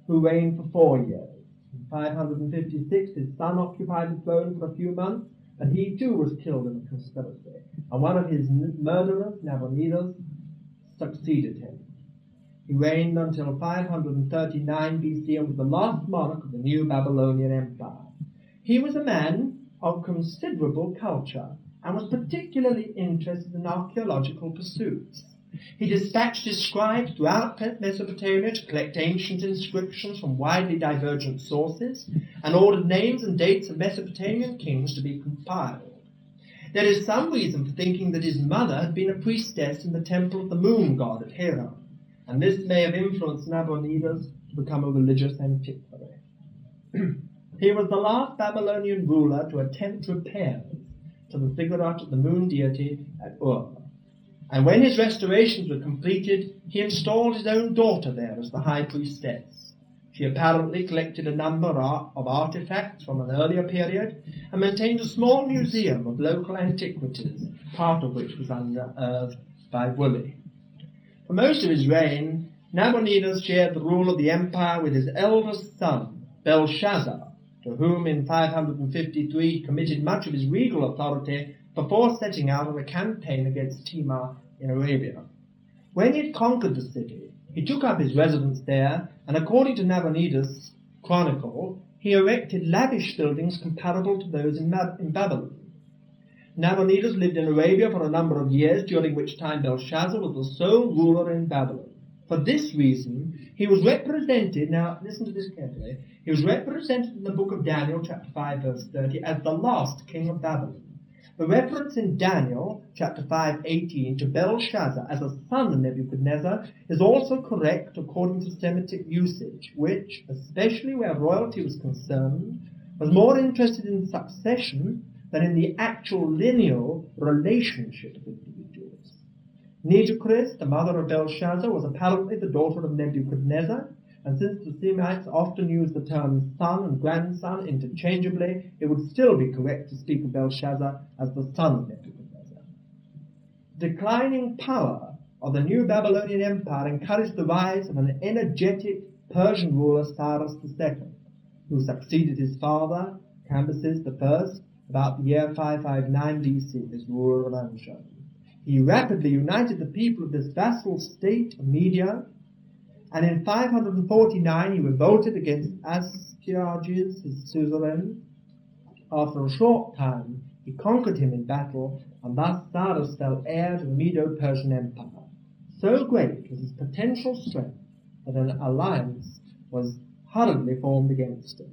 who reigned for 4 years. In 556, his son occupied the throne for a few months, and he too was killed in a conspiracy, and one of his murderers, Nabonidus, succeeded him. He reigned until 539 BC and was the last monarch of the new Babylonian Empire. He was a man of considerable culture and was particularly interested in archaeological pursuits. He dispatched his scribes throughout Mesopotamia to collect ancient inscriptions from widely divergent sources and ordered names and dates of Mesopotamian kings to be compiled. There is some reason for thinking that his mother had been a priestess in the temple of the moon god at Hera, and this may have influenced Nabonidus to become a religious antiquary. He was the last Babylonian ruler to attempt repairs to the ziggurat of the moon deity at Ur. And when his restorations were completed, he installed his own daughter there as the high priestess. She apparently collected a number of artifacts from an earlier period and maintained a small museum of local antiquities, part of which was unearthed by Woolley. For most of his reign, Nabonidus shared the rule of the empire with his eldest son, Belshazzar, to whom in 553 he committed much of his regal authority before setting out on a campaign against Timur in Arabia. When he had conquered the city, he took up his residence there, and according to Nabonidus' chronicle, he erected lavish buildings comparable to those in Babylon. Nabonidus lived in Arabia for a number of years, during which time Belshazzar was the sole ruler in Babylon. For this reason, he was represented, now listen to this carefully, he was represented in the book of Daniel, chapter 5, verse 30, as the last king of Babylon. The reference in Daniel, chapter 5:18, to Belshazzar as a son of Nebuchadnezzar is also correct according to Semitic usage, which, especially where royalty was concerned, was more interested in succession than in the actual lineal relationship of individuals. Nitocris, the mother of Belshazzar, was apparently the daughter of Nebuchadnezzar, and since the Semites often use the terms son and grandson interchangeably, it would still be correct to speak of Belshazzar as the son of Nebuchadnezzar. Declining power of the new Babylonian Empire encouraged the rise of an energetic Persian ruler, Cyrus II, who succeeded his father, Cambyses I, about the year 559 BC as ruler of Anshan. He rapidly united the people of this vassal state of Media, and in 549 he revolted against Astyages, his suzerain. After a short time he conquered him in battle, and thus Cyrus fell heir to the Medo-Persian Empire. So great was his potential strength that an alliance was hurriedly formed against him.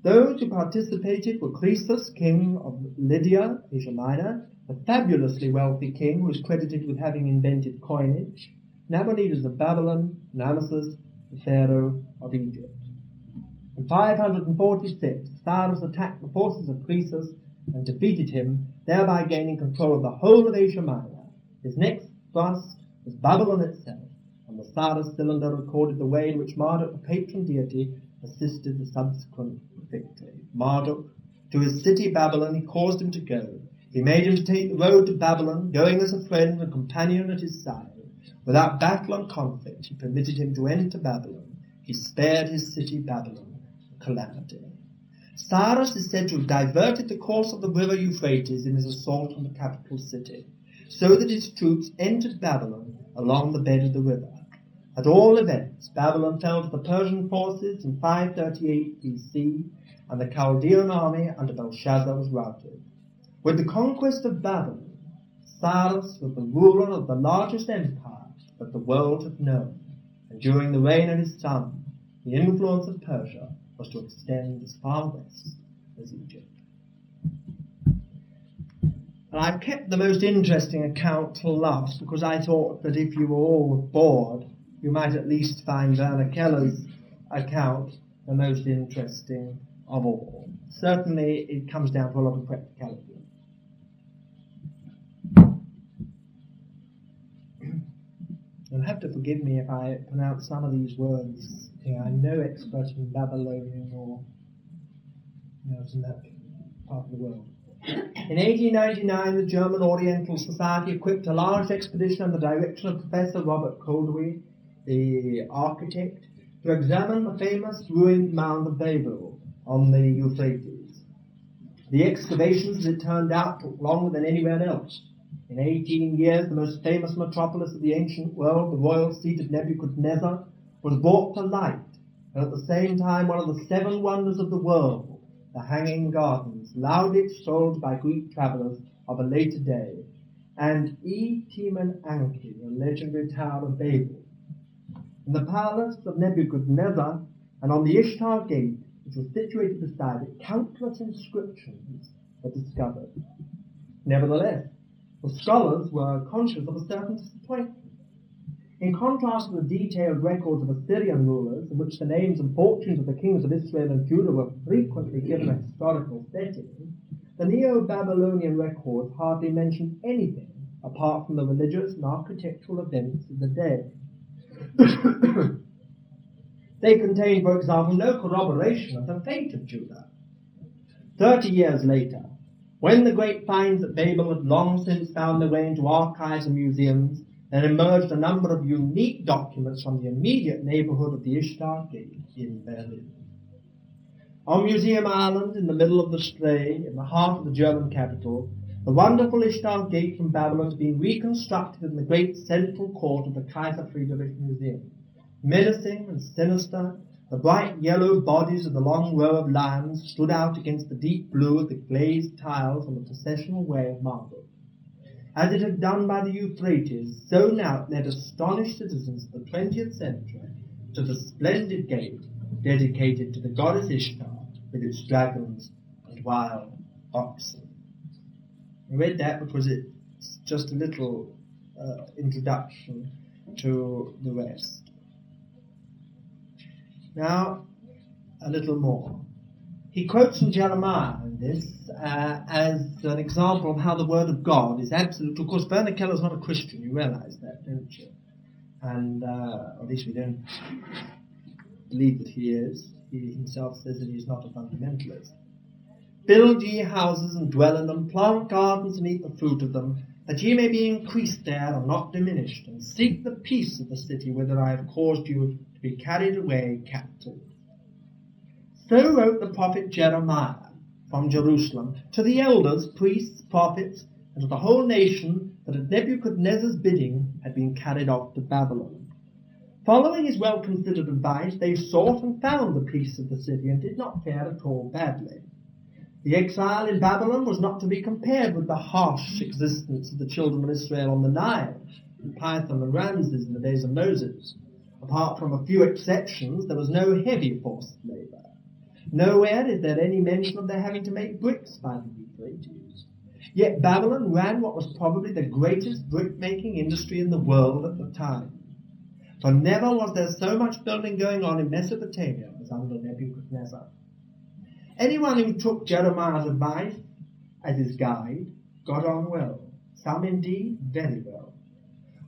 Those who participated were Croesus, king of Lydia, Asia Minor, a fabulously wealthy king who is credited with having invented coinage, Nabonidus of Babylon, and Amasis, the pharaoh of Egypt. In 546, Cyrus attacked the forces of Croesus and defeated him, thereby gaining control of the whole of Asia Minor. His next thrust was Babylon itself, and the Cyrus cylinder recorded the way in which Marduk, the patron deity, assisted the subsequent victory. Marduk, to his city Babylon, he caused him to go. He made him to take the road to Babylon, going as a friend and companion at his side. Without battle and conflict, he permitted him to enter Babylon. He spared his city Babylon a calamity. Cyrus is said to have diverted the course of the river Euphrates in his assault on the capital city, so that his troops entered Babylon along the bed of the river. At all events, Babylon fell to the Persian forces in 538 BC, and the Chaldean army under Belshazzar was routed. With the conquest of Babylon, Cyrus was the ruler of the largest empire that the world had known, and during the reign of his son, the influence of Persia was to extend as far west as Egypt. And I've kept the most interesting account till last because I thought that if you were all bored, you might at least find Werner Keller's account the most interesting of all. Certainly it comes down to a lot of practicality. You'll have to forgive me if I pronounce some of these words. I'm no expert in Babylonian or from that part of the world. In 1899, the German Oriental Society equipped a large expedition under the direction of Professor Robert Koldewey, the architect, to examine the famous ruined mound of Babel on the Euphrates. The excavations, as it turned out, took longer than anywhere else. In 18 years, the most famous metropolis of the ancient world, the royal seat of Nebuchadnezzar, was brought to light, and at the same time one of the 7 wonders of the world, the Hanging Gardens, loudly extolled by Greek travellers of a later day, and Teman Anki, the legendary Tower of Babel. In the palace of Nebuchadnezzar, and on the Ishtar Gate, which was situated beside it, countless inscriptions were discovered. Nevertheless, the scholars were conscious of a certain disappointment. In contrast to the detailed records of Assyrian rulers, in which the names and fortunes of the kings of Israel and Judah were frequently given a historical setting, the Neo-Babylonian records hardly mention anything apart from the religious and architectural events of the day. They contain, for example, no corroboration of the fate of Judah. 30 years later, when the great finds at Babel had long since found their way into archives and museums, there emerged a number of unique documents from the immediate neighborhood of the Ishtar Gate in Berlin. On Museum Island, in the middle of the Spree, in the heart of the German capital, the wonderful Ishtar Gate from Babylon has been reconstructed in the great central court of the Kaiser Friedrich Museum. Menacing and sinister, the bright yellow bodies of the long row of lions stood out against the deep blue of the glazed tiles on the processional way of Marduk. As it had done by the Euphrates, so now it led astonished citizens of the 20th century to the splendid gate dedicated to the goddess Ishtar with its dragons and wild oxen. I read that because it's just a little introduction to the rest. Now, a little more. He quotes from Jeremiah in this as an example of how the Word of God is absolute. Of course, Werner Keller's not a Christian, you realize that, don't you? And at least we don't believe that he is. He himself says that he's not a fundamentalist. Build ye houses and dwell in them, plant gardens and eat the fruit of them, that ye may be increased there and not diminished, and seek the peace of the city whither I have caused you to be carried away captive. So wrote the prophet Jeremiah from Jerusalem to the elders, priests, prophets, and to the whole nation that at Nebuchadnezzar's bidding had been carried off to Babylon. Following his well-considered advice, they sought and found the peace of the city and did not fare at all badly. The exile in Babylon was not to be compared with the harsh existence of the children of Israel on the Nile, in Pithom and Ramses in the days of Moses. Apart from a few exceptions, there was no heavy forced labor. Nowhere is there any mention of their having to make bricks by the Euphrates. Yet Babylon ran what was probably the greatest brick-making industry in the world at the time. For never was there so much building going on in Mesopotamia as under Nebuchadnezzar. Anyone who took Jeremiah's advice as his guide got on well, some indeed very well.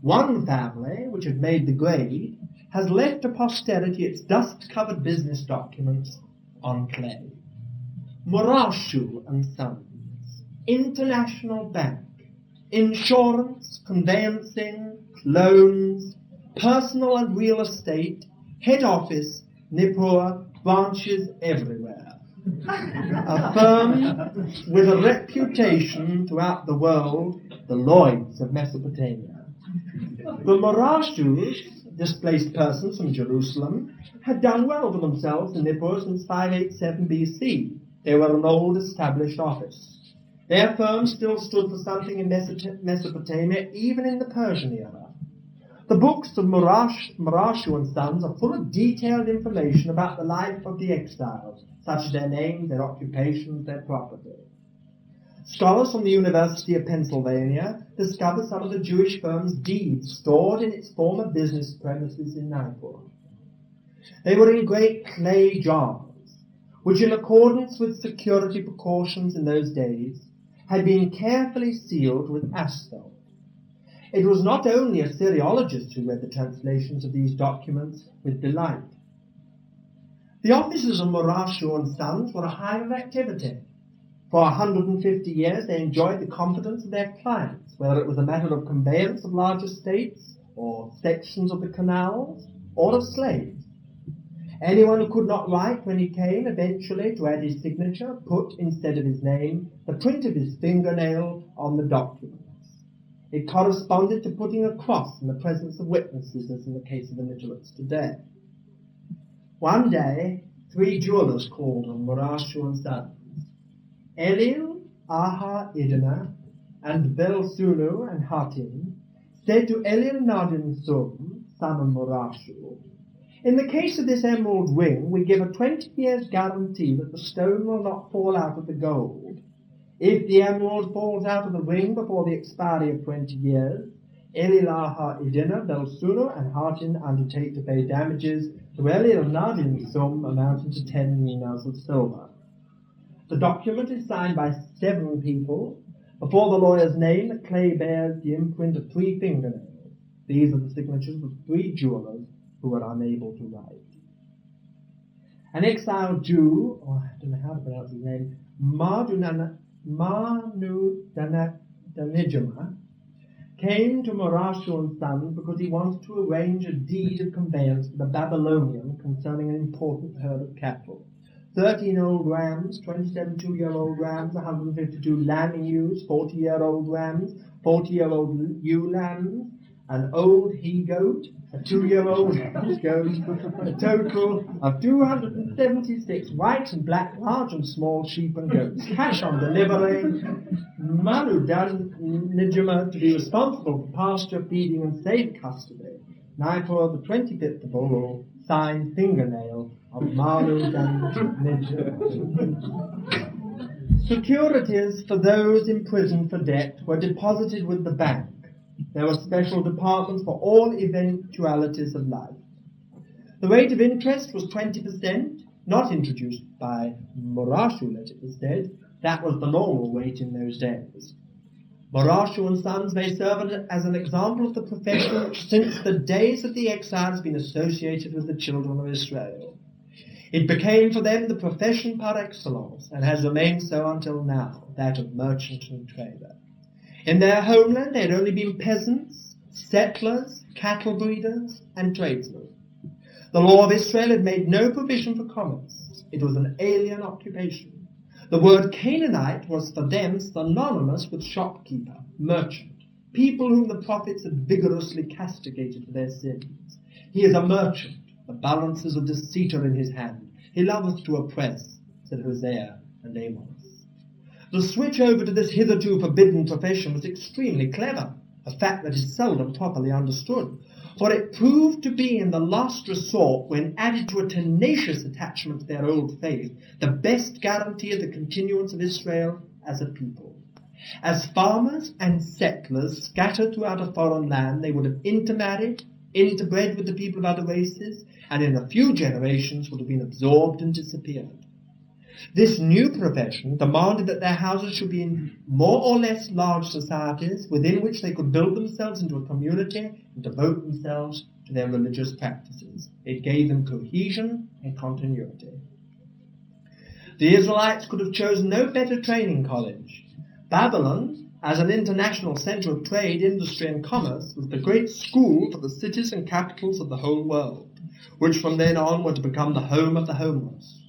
One family, which had made the grade, has left to posterity its dust-covered business documents on clay. Murashu and Sons, International Bank, insurance, conveyancing, loans, personal and real estate, head office, Nippur, branches everywhere. A firm with a reputation throughout the world, the Lloyds of Mesopotamia. The Murashus, displaced persons from Jerusalem, had done well for themselves in Nippur since 587 BC. They were an old established office. Their firm still stood for something in Mesopotamia, even in the Persian era. The books of Murashu and Sons are full of detailed information about the life of the exiles, such as their names, their occupations, their property. Scholars from the University of Pennsylvania discovered some of the Jewish firm's deeds stored in its former business premises in Nippur. They were in great clay jars, which in accordance with security precautions in those days, had been carefully sealed with asphalt. It was not only Assyriologists who read the translations of these documents with delight. The officers of Murashu and Sons were a hive of activity. For 150 years they enjoyed the confidence of their clients, whether it was a matter of conveyance of large estates, or sections of the canals, or of slaves. Anyone who could not write when he came eventually to add his signature put, instead of his name, the print of his fingernail on the documents. It corresponded to putting a cross in the presence of witnesses, as in the case of the Mitchellets today. One day, 3 jewelers called on Murashu and Sons. Elil, Aha Idina, and Belsunu and Hatim said to Elil Nadin Sum, son of Murashu, "In the case of this emerald ring, we give a 20 years guarantee that the stone will not fall out of the gold. If the emerald falls out of the ring before the expiry of 20 years, Elilaha Idina, Belsunu, and Hatin undertake to pay damages to Elil Nadin Sum amounting to 10 minas of silver." The document is signed by 7 people. Before the lawyer's name, the clay bears the imprint of 3 fingernails. These are the signatures of 3 jewelers who were unable to write. An exiled Jew, I don't know how to pronounce his name, Manu Danijama, came to Murashu and Sons because he wanted to arrange a deed of conveyance for the Babylonian concerning an important herd of cattle. 13 old rams, 27 2-year-old rams, 152 lambing ewes, 40-year-old rams, 40-year-old ewe lambs, an old he-goat, a 2-year-old goat, a total of 276 white and black, large and small sheep and goats. Cash on delivery. Manu Nijama to be responsible for pasture, feeding and safe custody. Nippur, the 25th of Elul, signed fingernail of Manu Nijama. Securities for those imprisoned for debt were deposited with the bank. There were special departments for all eventualities of life. The rate of interest was 20%, not introduced by Murashu, let it be said. That was the normal rate in those days. Murashu and Sons may serve as an example of the profession which since the days of the exile has been associated with the children of Israel. It became for them the profession par excellence, and has remained so until now, that of merchant and trader. In their homeland they had only been peasants, settlers, cattle breeders, and tradesmen. The law of Israel had made no provision for commerce. It was an alien occupation. The word Canaanite was for them synonymous with shopkeeper, merchant, people whom the prophets had vigorously castigated for their sins. He is a merchant. The balance is a deceiver in his hand. He loveth to oppress, said Hosea and Amos. The switch over to this hitherto forbidden profession was extremely clever, a fact that is seldom properly understood, for it proved to be in the last resort, when added to a tenacious attachment to their old faith, the best guarantee of the continuance of Israel as a people. As farmers and settlers scattered throughout a foreign land, they would have intermarried, interbred with the people of other races, and in a few generations would have been absorbed and disappeared. This new profession demanded that their houses should be in more or less large societies within which they could build themselves into a community and devote themselves to their religious practices. It gave them cohesion and continuity. The Israelites could have chosen no better training college. Babylon, as an international center of trade, industry and commerce, was the great school for the cities and capitals of the whole world, which from then on were to become the home of the homeless.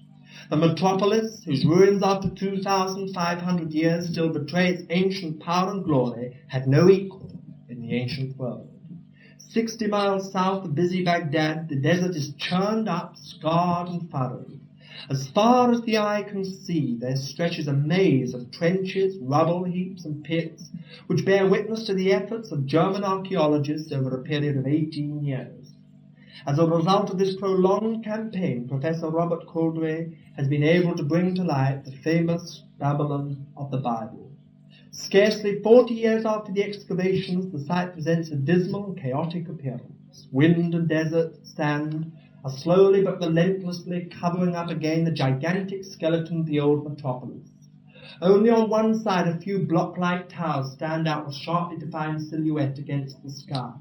The metropolis, whose ruins after 2,500 years still betray its ancient power and glory, had no equal in the ancient world. 60 miles south of busy Baghdad, the desert is churned up, scarred and furrowed. As far as the eye can see, there stretches a maze of trenches, rubble heaps and pits, which bear witness to the efforts of German archaeologists over a period of 18 years. As a result of this prolonged campaign, Professor Robert Coldray has been able to bring to light the famous Babylon of the Bible. Scarcely 40 years after the excavations, the site presents a dismal and chaotic appearance. Wind and desert, sand, are slowly but relentlessly covering up again the gigantic skeleton of the old metropolis. Only on one side a few block-like towers stand out with sharply defined silhouette against the sky.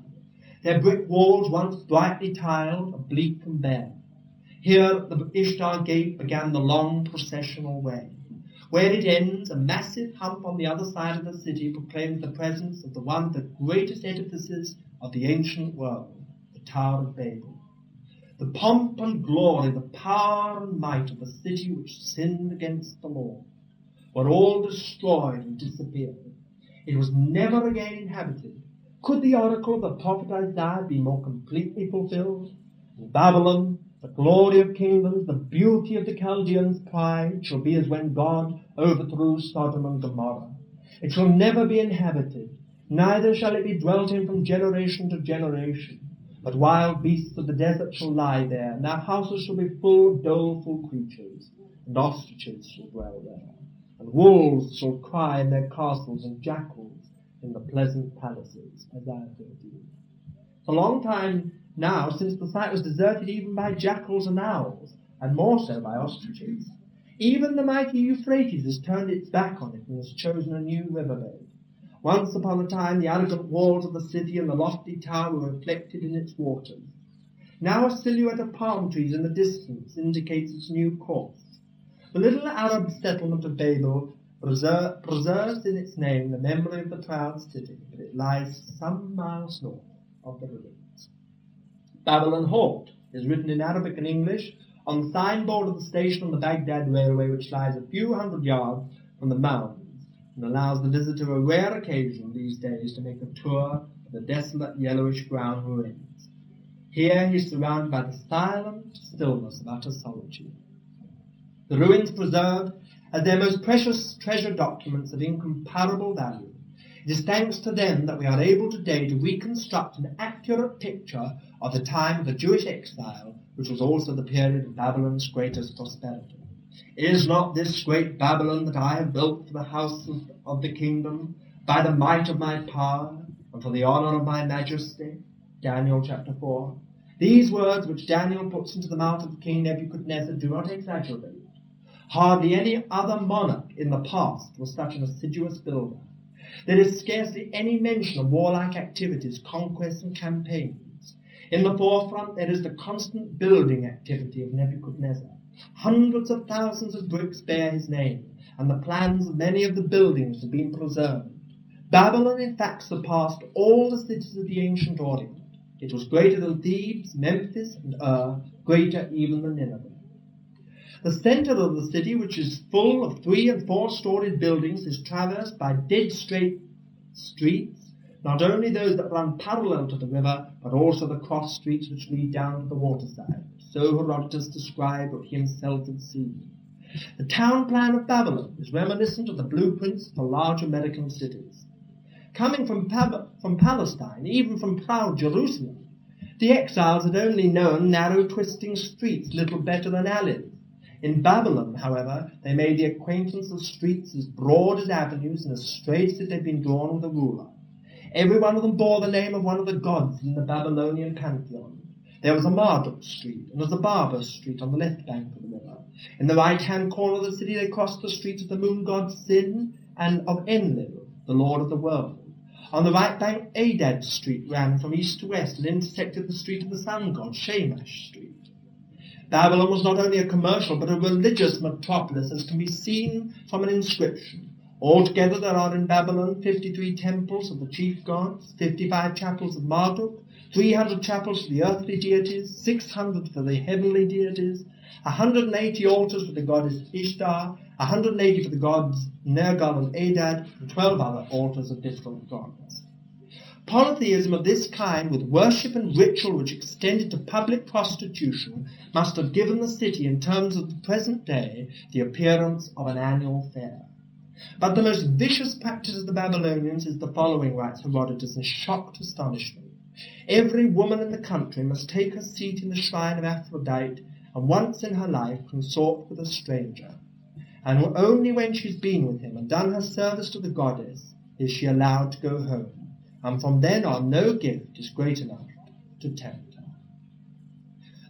Their brick walls, once brightly tiled, are bleak and bare. Here at the Ishtar Gate began the long processional way. Where it ends, a massive hump on the other side of the city proclaims the presence of one of the greatest edifices of the ancient world, the Tower of Babel. The pomp and glory, the power and might of the city which sinned against the Lord were all destroyed and disappeared. It was never again inhabited. Could the oracle of the prophet Isaiah be more completely fulfilled? In Babylon, the glory of kingdoms, the beauty of the Chaldeans' pride, shall be as when God overthrew Sodom and Gomorrah. It shall never be inhabited, neither shall it be dwelt in from generation to generation. But wild beasts of the desert shall lie there, and their houses shall be full of doleful creatures, and ostriches shall dwell there, and wolves shall cry in their castles, and jackals in the pleasant palaces, Isaiah 13. It's a long time now since the site was deserted even by jackals and owls, and more so by ostriches. Even the mighty Euphrates has turned its back on it and has chosen a new riverbed. Once upon a time, the elegant walls of the city and the lofty tower were reflected in its waters. Now a silhouette of palm trees in the distance indicates its new course. The little Arab settlement of Babel preserves in its name the memory of the proud city, but it lies some miles north of the ruins. Babylon Halt is written in Arabic and English on the signboard of the station on the Baghdad Railway, which lies a few hundred yards from the mountains, and allows the visitor a rare occasion these days to make a tour of the desolate yellowish-brown ruins. Here he is surrounded by the silent stillness of utter solitude. The ruins preserved as their most precious treasure documents of incomparable value. It is thanks to them that we are able today to reconstruct an accurate picture of the time of the Jewish exile, which was also the period of Babylon's greatest prosperity. Is not this great Babylon that I have built for the house of the kingdom, by the might of my power, and for the honor of my majesty? Daniel chapter 4. These words which Daniel puts into the mouth of King Nebuchadnezzar do not exaggerate. Hardly any other monarch in the past was such an assiduous builder. There is scarcely any mention of warlike activities, conquests and campaigns. In the forefront there is the constant building activity of Nebuchadnezzar. Hundreds of thousands of bricks bear his name, and the plans of many of the buildings have been preserved. Babylon, in fact, surpassed all the cities of the ancient Orient. It was greater than Thebes, Memphis, and greater even than Nineveh. The center of the city, which is full of 3- and 4-storied buildings, is traversed by dead straight streets, not only those that run parallel to the river, but also the cross streets which lead down to the waterside. So Herodotus described what he himself had seen. The town plan of Babylon is reminiscent of the blueprints for large American cities. Coming from Palestine, even from proud Jerusalem, the exiles had only known narrow twisting streets, little better than alleys. In Babylon, however, they made the acquaintance of streets as broad as avenues and as straight as if they'd been drawn with a ruler. Every one of them bore the name of one of the gods in the Babylonian pantheon. There was a Marduk Street, and there was a Barber Street on the left bank of the river. In the right-hand corner of the city they crossed the streets of the moon god Sin and of Enlil, the lord of the world. On the right bank, Adad Street ran from east to west and intersected the street of the sun god, Shamash Street. Babylon was not only a commercial but a religious metropolis, as can be seen from an inscription. Altogether there are in Babylon 53 temples of the chief gods, 55 chapels of Marduk, 300 chapels for the earthly deities, 600 for the heavenly deities, 180 altars for the goddess Ishtar, 180 for the gods Nergal and Adad, and 12 other altars of different gods. Polytheism of this kind, with worship and ritual which extended to public prostitution, must have given the city, in terms of the present day, the appearance of an annual fair. But the most vicious practice of the Babylonians is the following, writes Herodotus in shocked astonishment. Every woman in the country must take her seat in the shrine of Aphrodite, and once in her life consort with a stranger. And only when she's been with him and done her service to the goddess is she allowed to go home. And from then on no gift is great enough to tempt her.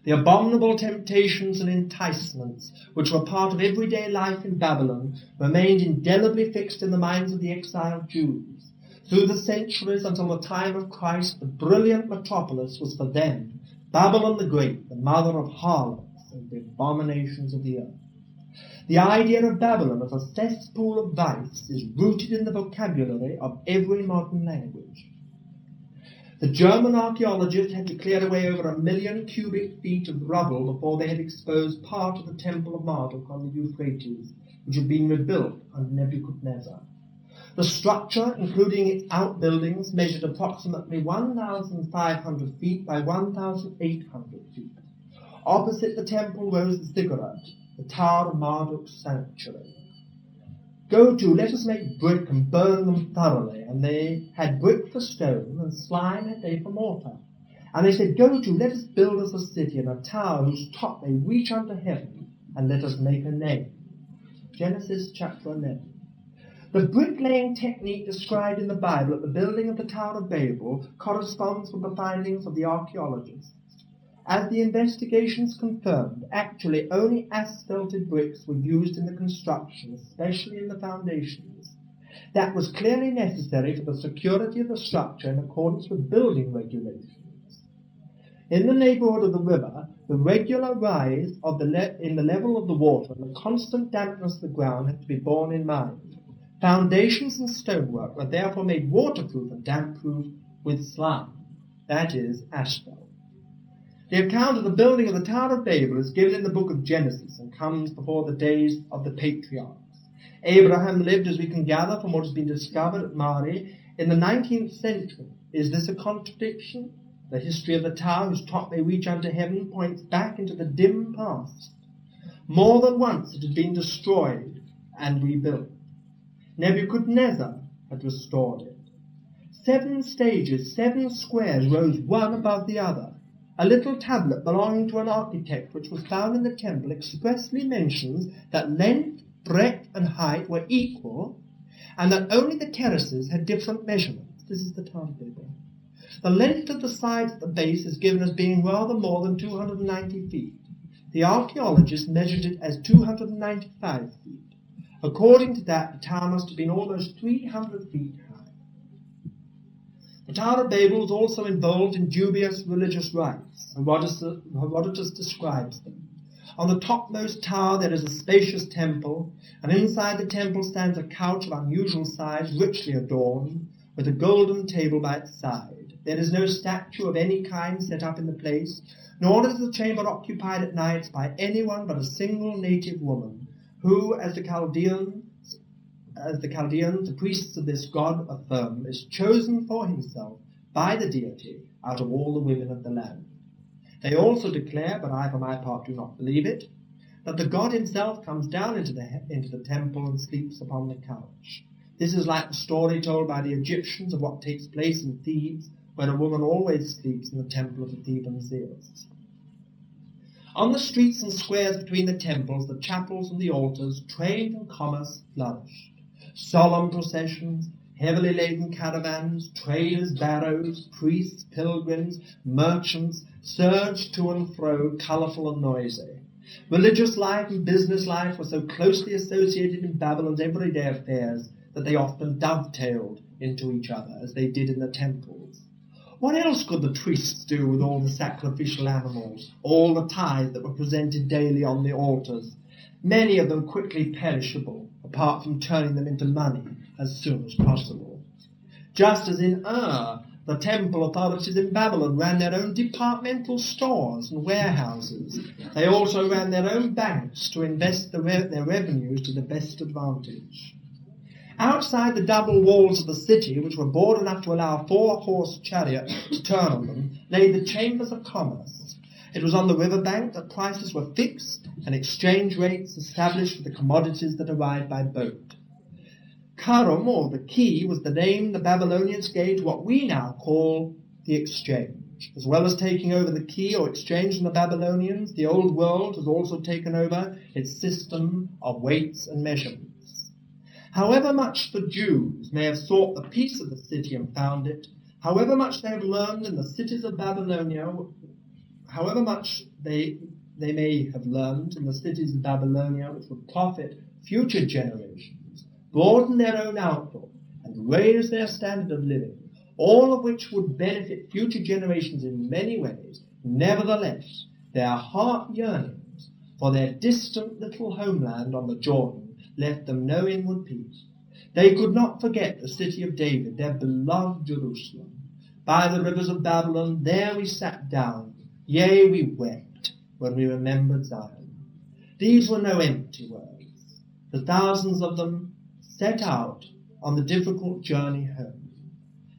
The abominable temptations and enticements which were part of everyday life in Babylon remained indelibly fixed in the minds of the exiled Jews. Through the centuries until the time of Christ, the brilliant metropolis was for them Babylon the Great, the mother of harlots and the abominations of the earth. The idea of Babylon as a cesspool of vice is rooted in the vocabulary of every modern language. The German archaeologists had to clear away over 1 million cubic feet of rubble before they had exposed part of the Temple of Marduk on the Euphrates, which had been rebuilt under Nebuchadnezzar. The structure, including its outbuildings, measured approximately 1,500 feet by 1,800 feet. Opposite the temple rose the ziggurat, the Tower of Marduk's sanctuary. Go to, let us make brick and burn them thoroughly. And they had brick for stone, and slime had they for mortar. And they said, Go to, let us build us a city, and a tower whose top may reach unto heaven, and let us make a name. Genesis chapter 11. The bricklaying technique described in the Bible at the building of the Tower of Babel corresponds with the findings of the archaeologists. As the investigations confirmed, actually only asphalted bricks were used in the construction, especially in the foundations. That was clearly necessary for the security of the structure in accordance with building regulations. In the neighborhood of the river, the regular rise of in the level of the water and the constant dampness of the ground had to be borne in mind. Foundations and stonework were therefore made waterproof and damp-proof with slime, that is, asphalt. The account of the building of the Tower of Babel is given in the book of Genesis and comes before the days of the patriarchs. Abraham lived, as we can gather from what has been discovered at Mari, in the 19th century. Is this a contradiction? The history of the tower, whose top may reach unto heaven, points back into the dim past. More than once it had been destroyed and rebuilt. Nebuchadnezzar had restored it. 7 stages, 7 squares rose one above the other. A little tablet belonging to an architect which was found in the temple expressly mentions that length, breadth, and height were equal, and that only the terraces had different measurements. This is the Tower of Babel. The length of the sides at the base is given as being rather more than 290 feet. The archaeologists measured it as 295 feet. According to that, the tower must have been almost 300 feet high. The Tower of Babel was also involved in dubious religious rites. Herodotus describes them. On the topmost tower there is a spacious temple, and inside the temple stands a couch of unusual size, richly adorned, with a golden table by its side. There is no statue of any kind set up in the place, nor is the chamber occupied at nights by anyone but a single native woman, who, as the Chaldeans, the priests of this god affirm, is chosen for himself by the deity out of all the women of the land. They also declare, but I for my part do not believe it, that the god himself comes down into the temple and sleeps upon the couch. This is like the story told by the Egyptians of what takes place in Thebes, where a woman always sleeps in the temple of the Theban Zeus. On the streets and squares between the temples, the chapels and the altars, trade and commerce flourished. Solemn processions, Heavily laden caravans, traders, barrows, priests, pilgrims, merchants surged to and fro, colourful and noisy. Religious life and business life were so closely associated in Babylon's everyday affairs that they often dovetailed into each other, as they did in the temples. What else could the priests do with all the sacrificial animals, all the tithes that were presented daily on the altars, many of them quickly perishable, apart from turning them into money as soon as possible? Just as in the temple authorities in Babylon ran their own departmental stores and warehouses, they also ran their own banks to invest their revenues to the best advantage. Outside the double walls of the city, which were broad enough to allow a 4-horse chariot to turn on them, lay the chambers of commerce. It was on the river bank that prices were fixed and exchange rates established for the commodities that arrived by boat. Karum, or the key, was the name the Babylonians gave to what we now call the exchange. As well as taking over the key or exchange from the Babylonians, the old world has also taken over its system of weights and measurements. However much the Jews may have sought the peace of the city and found it, however much they have learned in the cities of Babylonia, however much they may have learned in the cities of Babylonia which would profit future generations, broaden their own outlook, and raise their standard of living, all of which would benefit future generations in many ways, nevertheless, their heart yearnings for their distant little homeland on the Jordan left them no inward peace. They could not forget the city of David, their beloved Jerusalem. By the rivers of Babylon, there we sat down, yea, we wept, when we remembered Zion. These were no empty words. The thousands of them set out on the difficult journey home.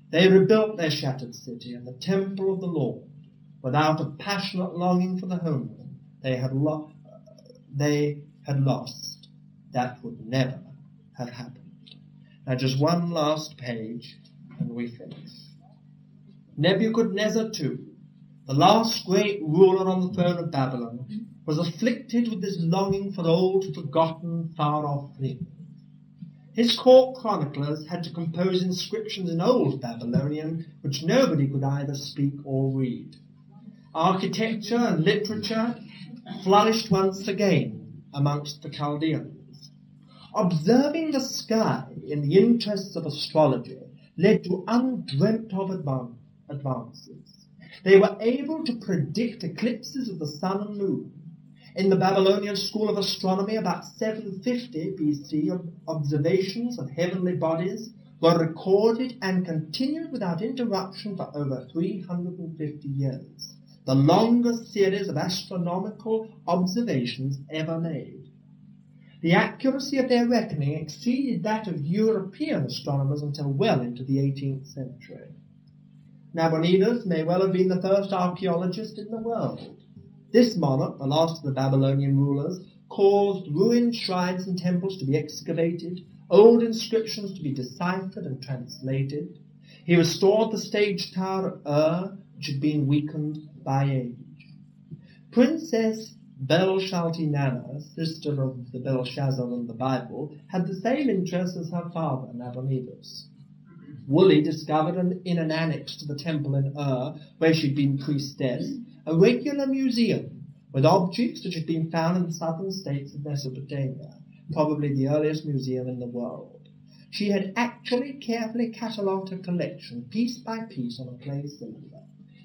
They rebuilt their shattered city and the temple of the Lord, without a passionate longing for the homeland they had lost. That would never have happened. Now just one last page and we finish. Nebuchadnezzar II, the last great ruler on the throne of Babylon, was afflicted with this longing for old, forgotten, far-off things. His court chroniclers had to compose inscriptions in Old Babylonian which nobody could either speak or read. Architecture and literature flourished once again amongst the Chaldeans. Observing the sky in the interests of astrology led to undreamt of advances. They were able to predict eclipses of the sun and moon. In the Babylonian school of astronomy, about 750 BC, observations of heavenly bodies were recorded and continued without interruption for over 350 years, the longest series of astronomical observations ever made. The accuracy of their reckoning exceeded that of European astronomers until well into the 18th century. Nabonidus may well have been the first archaeologist in the world. This monarch, the last of the Babylonian rulers, caused ruined shrines and temples to be excavated, old inscriptions to be deciphered and translated. He restored the stage tower of which had been weakened by age. Princess Belshazzar, sister of the Belshazzar in the Bible, had the same interests as her father, Nabonidus. Woolley discovered in an annex to the temple in where she'd been priestess, a regular museum with objects which had been found in the southern states of Mesopotamia, probably the earliest museum in the world. She had actually carefully catalogued her collection, piece by piece, on a clay cylinder.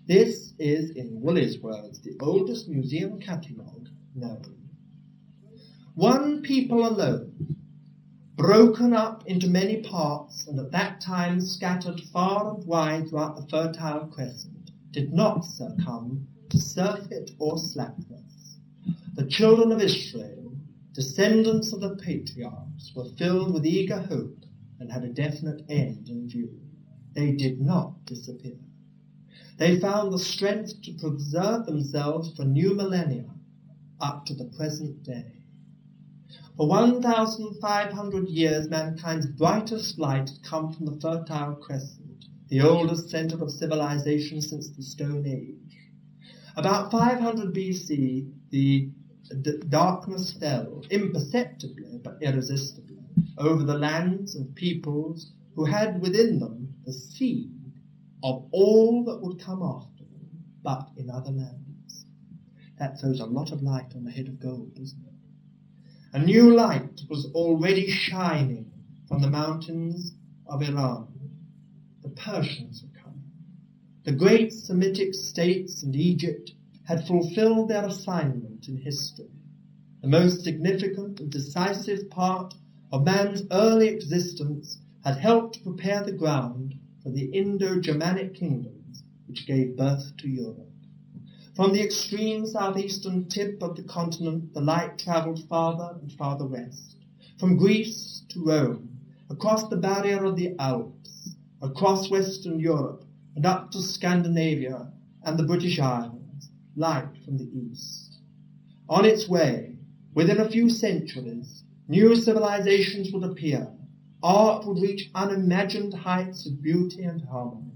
This is, in Woolley's words, the oldest museum catalogue known. One people alone, broken up into many parts and at that time scattered far and wide throughout the Fertile Crescent, did not succumb to surfeit or slackness. The children of Israel, descendants of the patriarchs, were filled with eager hope and had a definite end in view. They did not disappear. They found the strength to preserve themselves for new millennia up to the present day. For 1,500 years, mankind's brightest light had come from the Fertile Crescent, the oldest center of civilization since the Stone Age. About 500 BC, the darkness fell, imperceptibly but irresistibly, over the lands and peoples who had within them the seed of all that would come after them, but in other lands. That throws a lot of light on the head of gold, doesn't it? A new light was already shining from the mountains of Iran. The Persians were coming. The great Semitic states and Egypt had fulfilled their assignment in history. The most significant and decisive part of man's early existence had helped prepare the ground for the Indo-Germanic kingdoms which gave birth to Europe. From the extreme southeastern tip of the continent, the light travelled farther and farther west, from Greece to Rome, across the barrier of the Alps, across Western Europe, and up to Scandinavia and the British Islands, light from the east. On its way, within a few centuries, new civilizations would appear. Art would reach unimagined heights of beauty and harmony.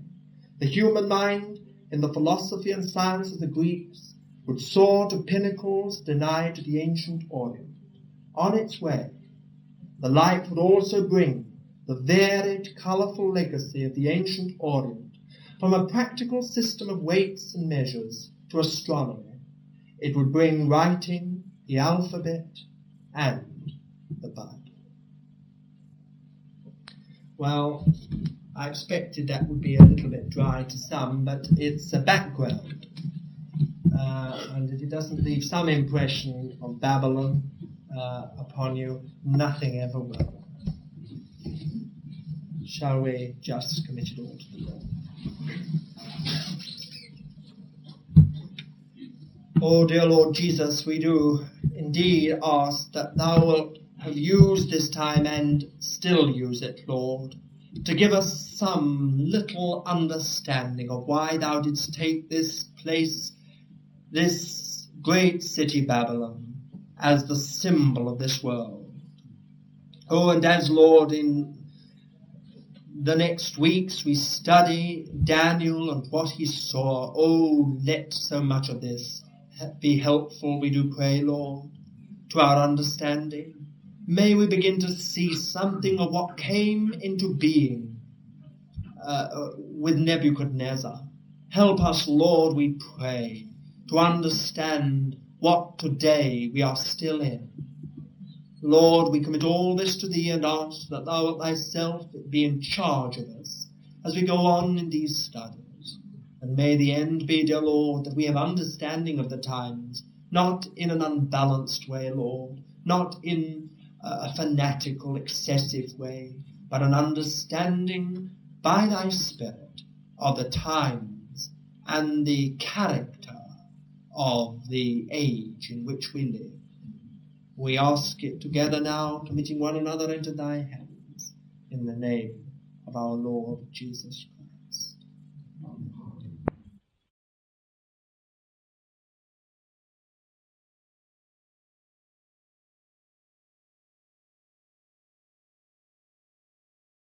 The human mind, in the philosophy and science of the Greeks, would soar to pinnacles denied to the ancient Orient. On its way, the light would also bring the varied, colourful legacy of the ancient Orient, from a practical system of weights and measures to astronomy. It would bring writing, the alphabet, and the Bible. Well, I expected that would be a little bit dry to some, but it's a background. And if it doesn't leave some impression of Babylon upon you, nothing ever will. Shall we just commit it all to the Lord? Oh, dear Lord Jesus, we do indeed ask that Thou wilt have used this time and still use it, Lord, to give us some little understanding of why Thou didst take this place, this great city Babylon, as the symbol of this world. Oh, and as, Lord, in the next weeks we study Daniel and what he saw, oh, let so much of this be helpful, we do pray, Lord, to our understanding. May we begin to see something of what came into being with Nebuchadnezzar. Help us, Lord, we pray, to understand what today we are still in. Lord, we commit all this to Thee and ask that Thou wilt Thyself be in charge of us as we go on in these studies. And may the end be, dear Lord, that we have understanding of the times, not in an unbalanced way, Lord, not in a fanatical, excessive way, but an understanding by Thy Spirit of the times and the character of the age in which we live. We ask it together now, committing one another into Thy hands, in the name of our Lord Jesus Christ.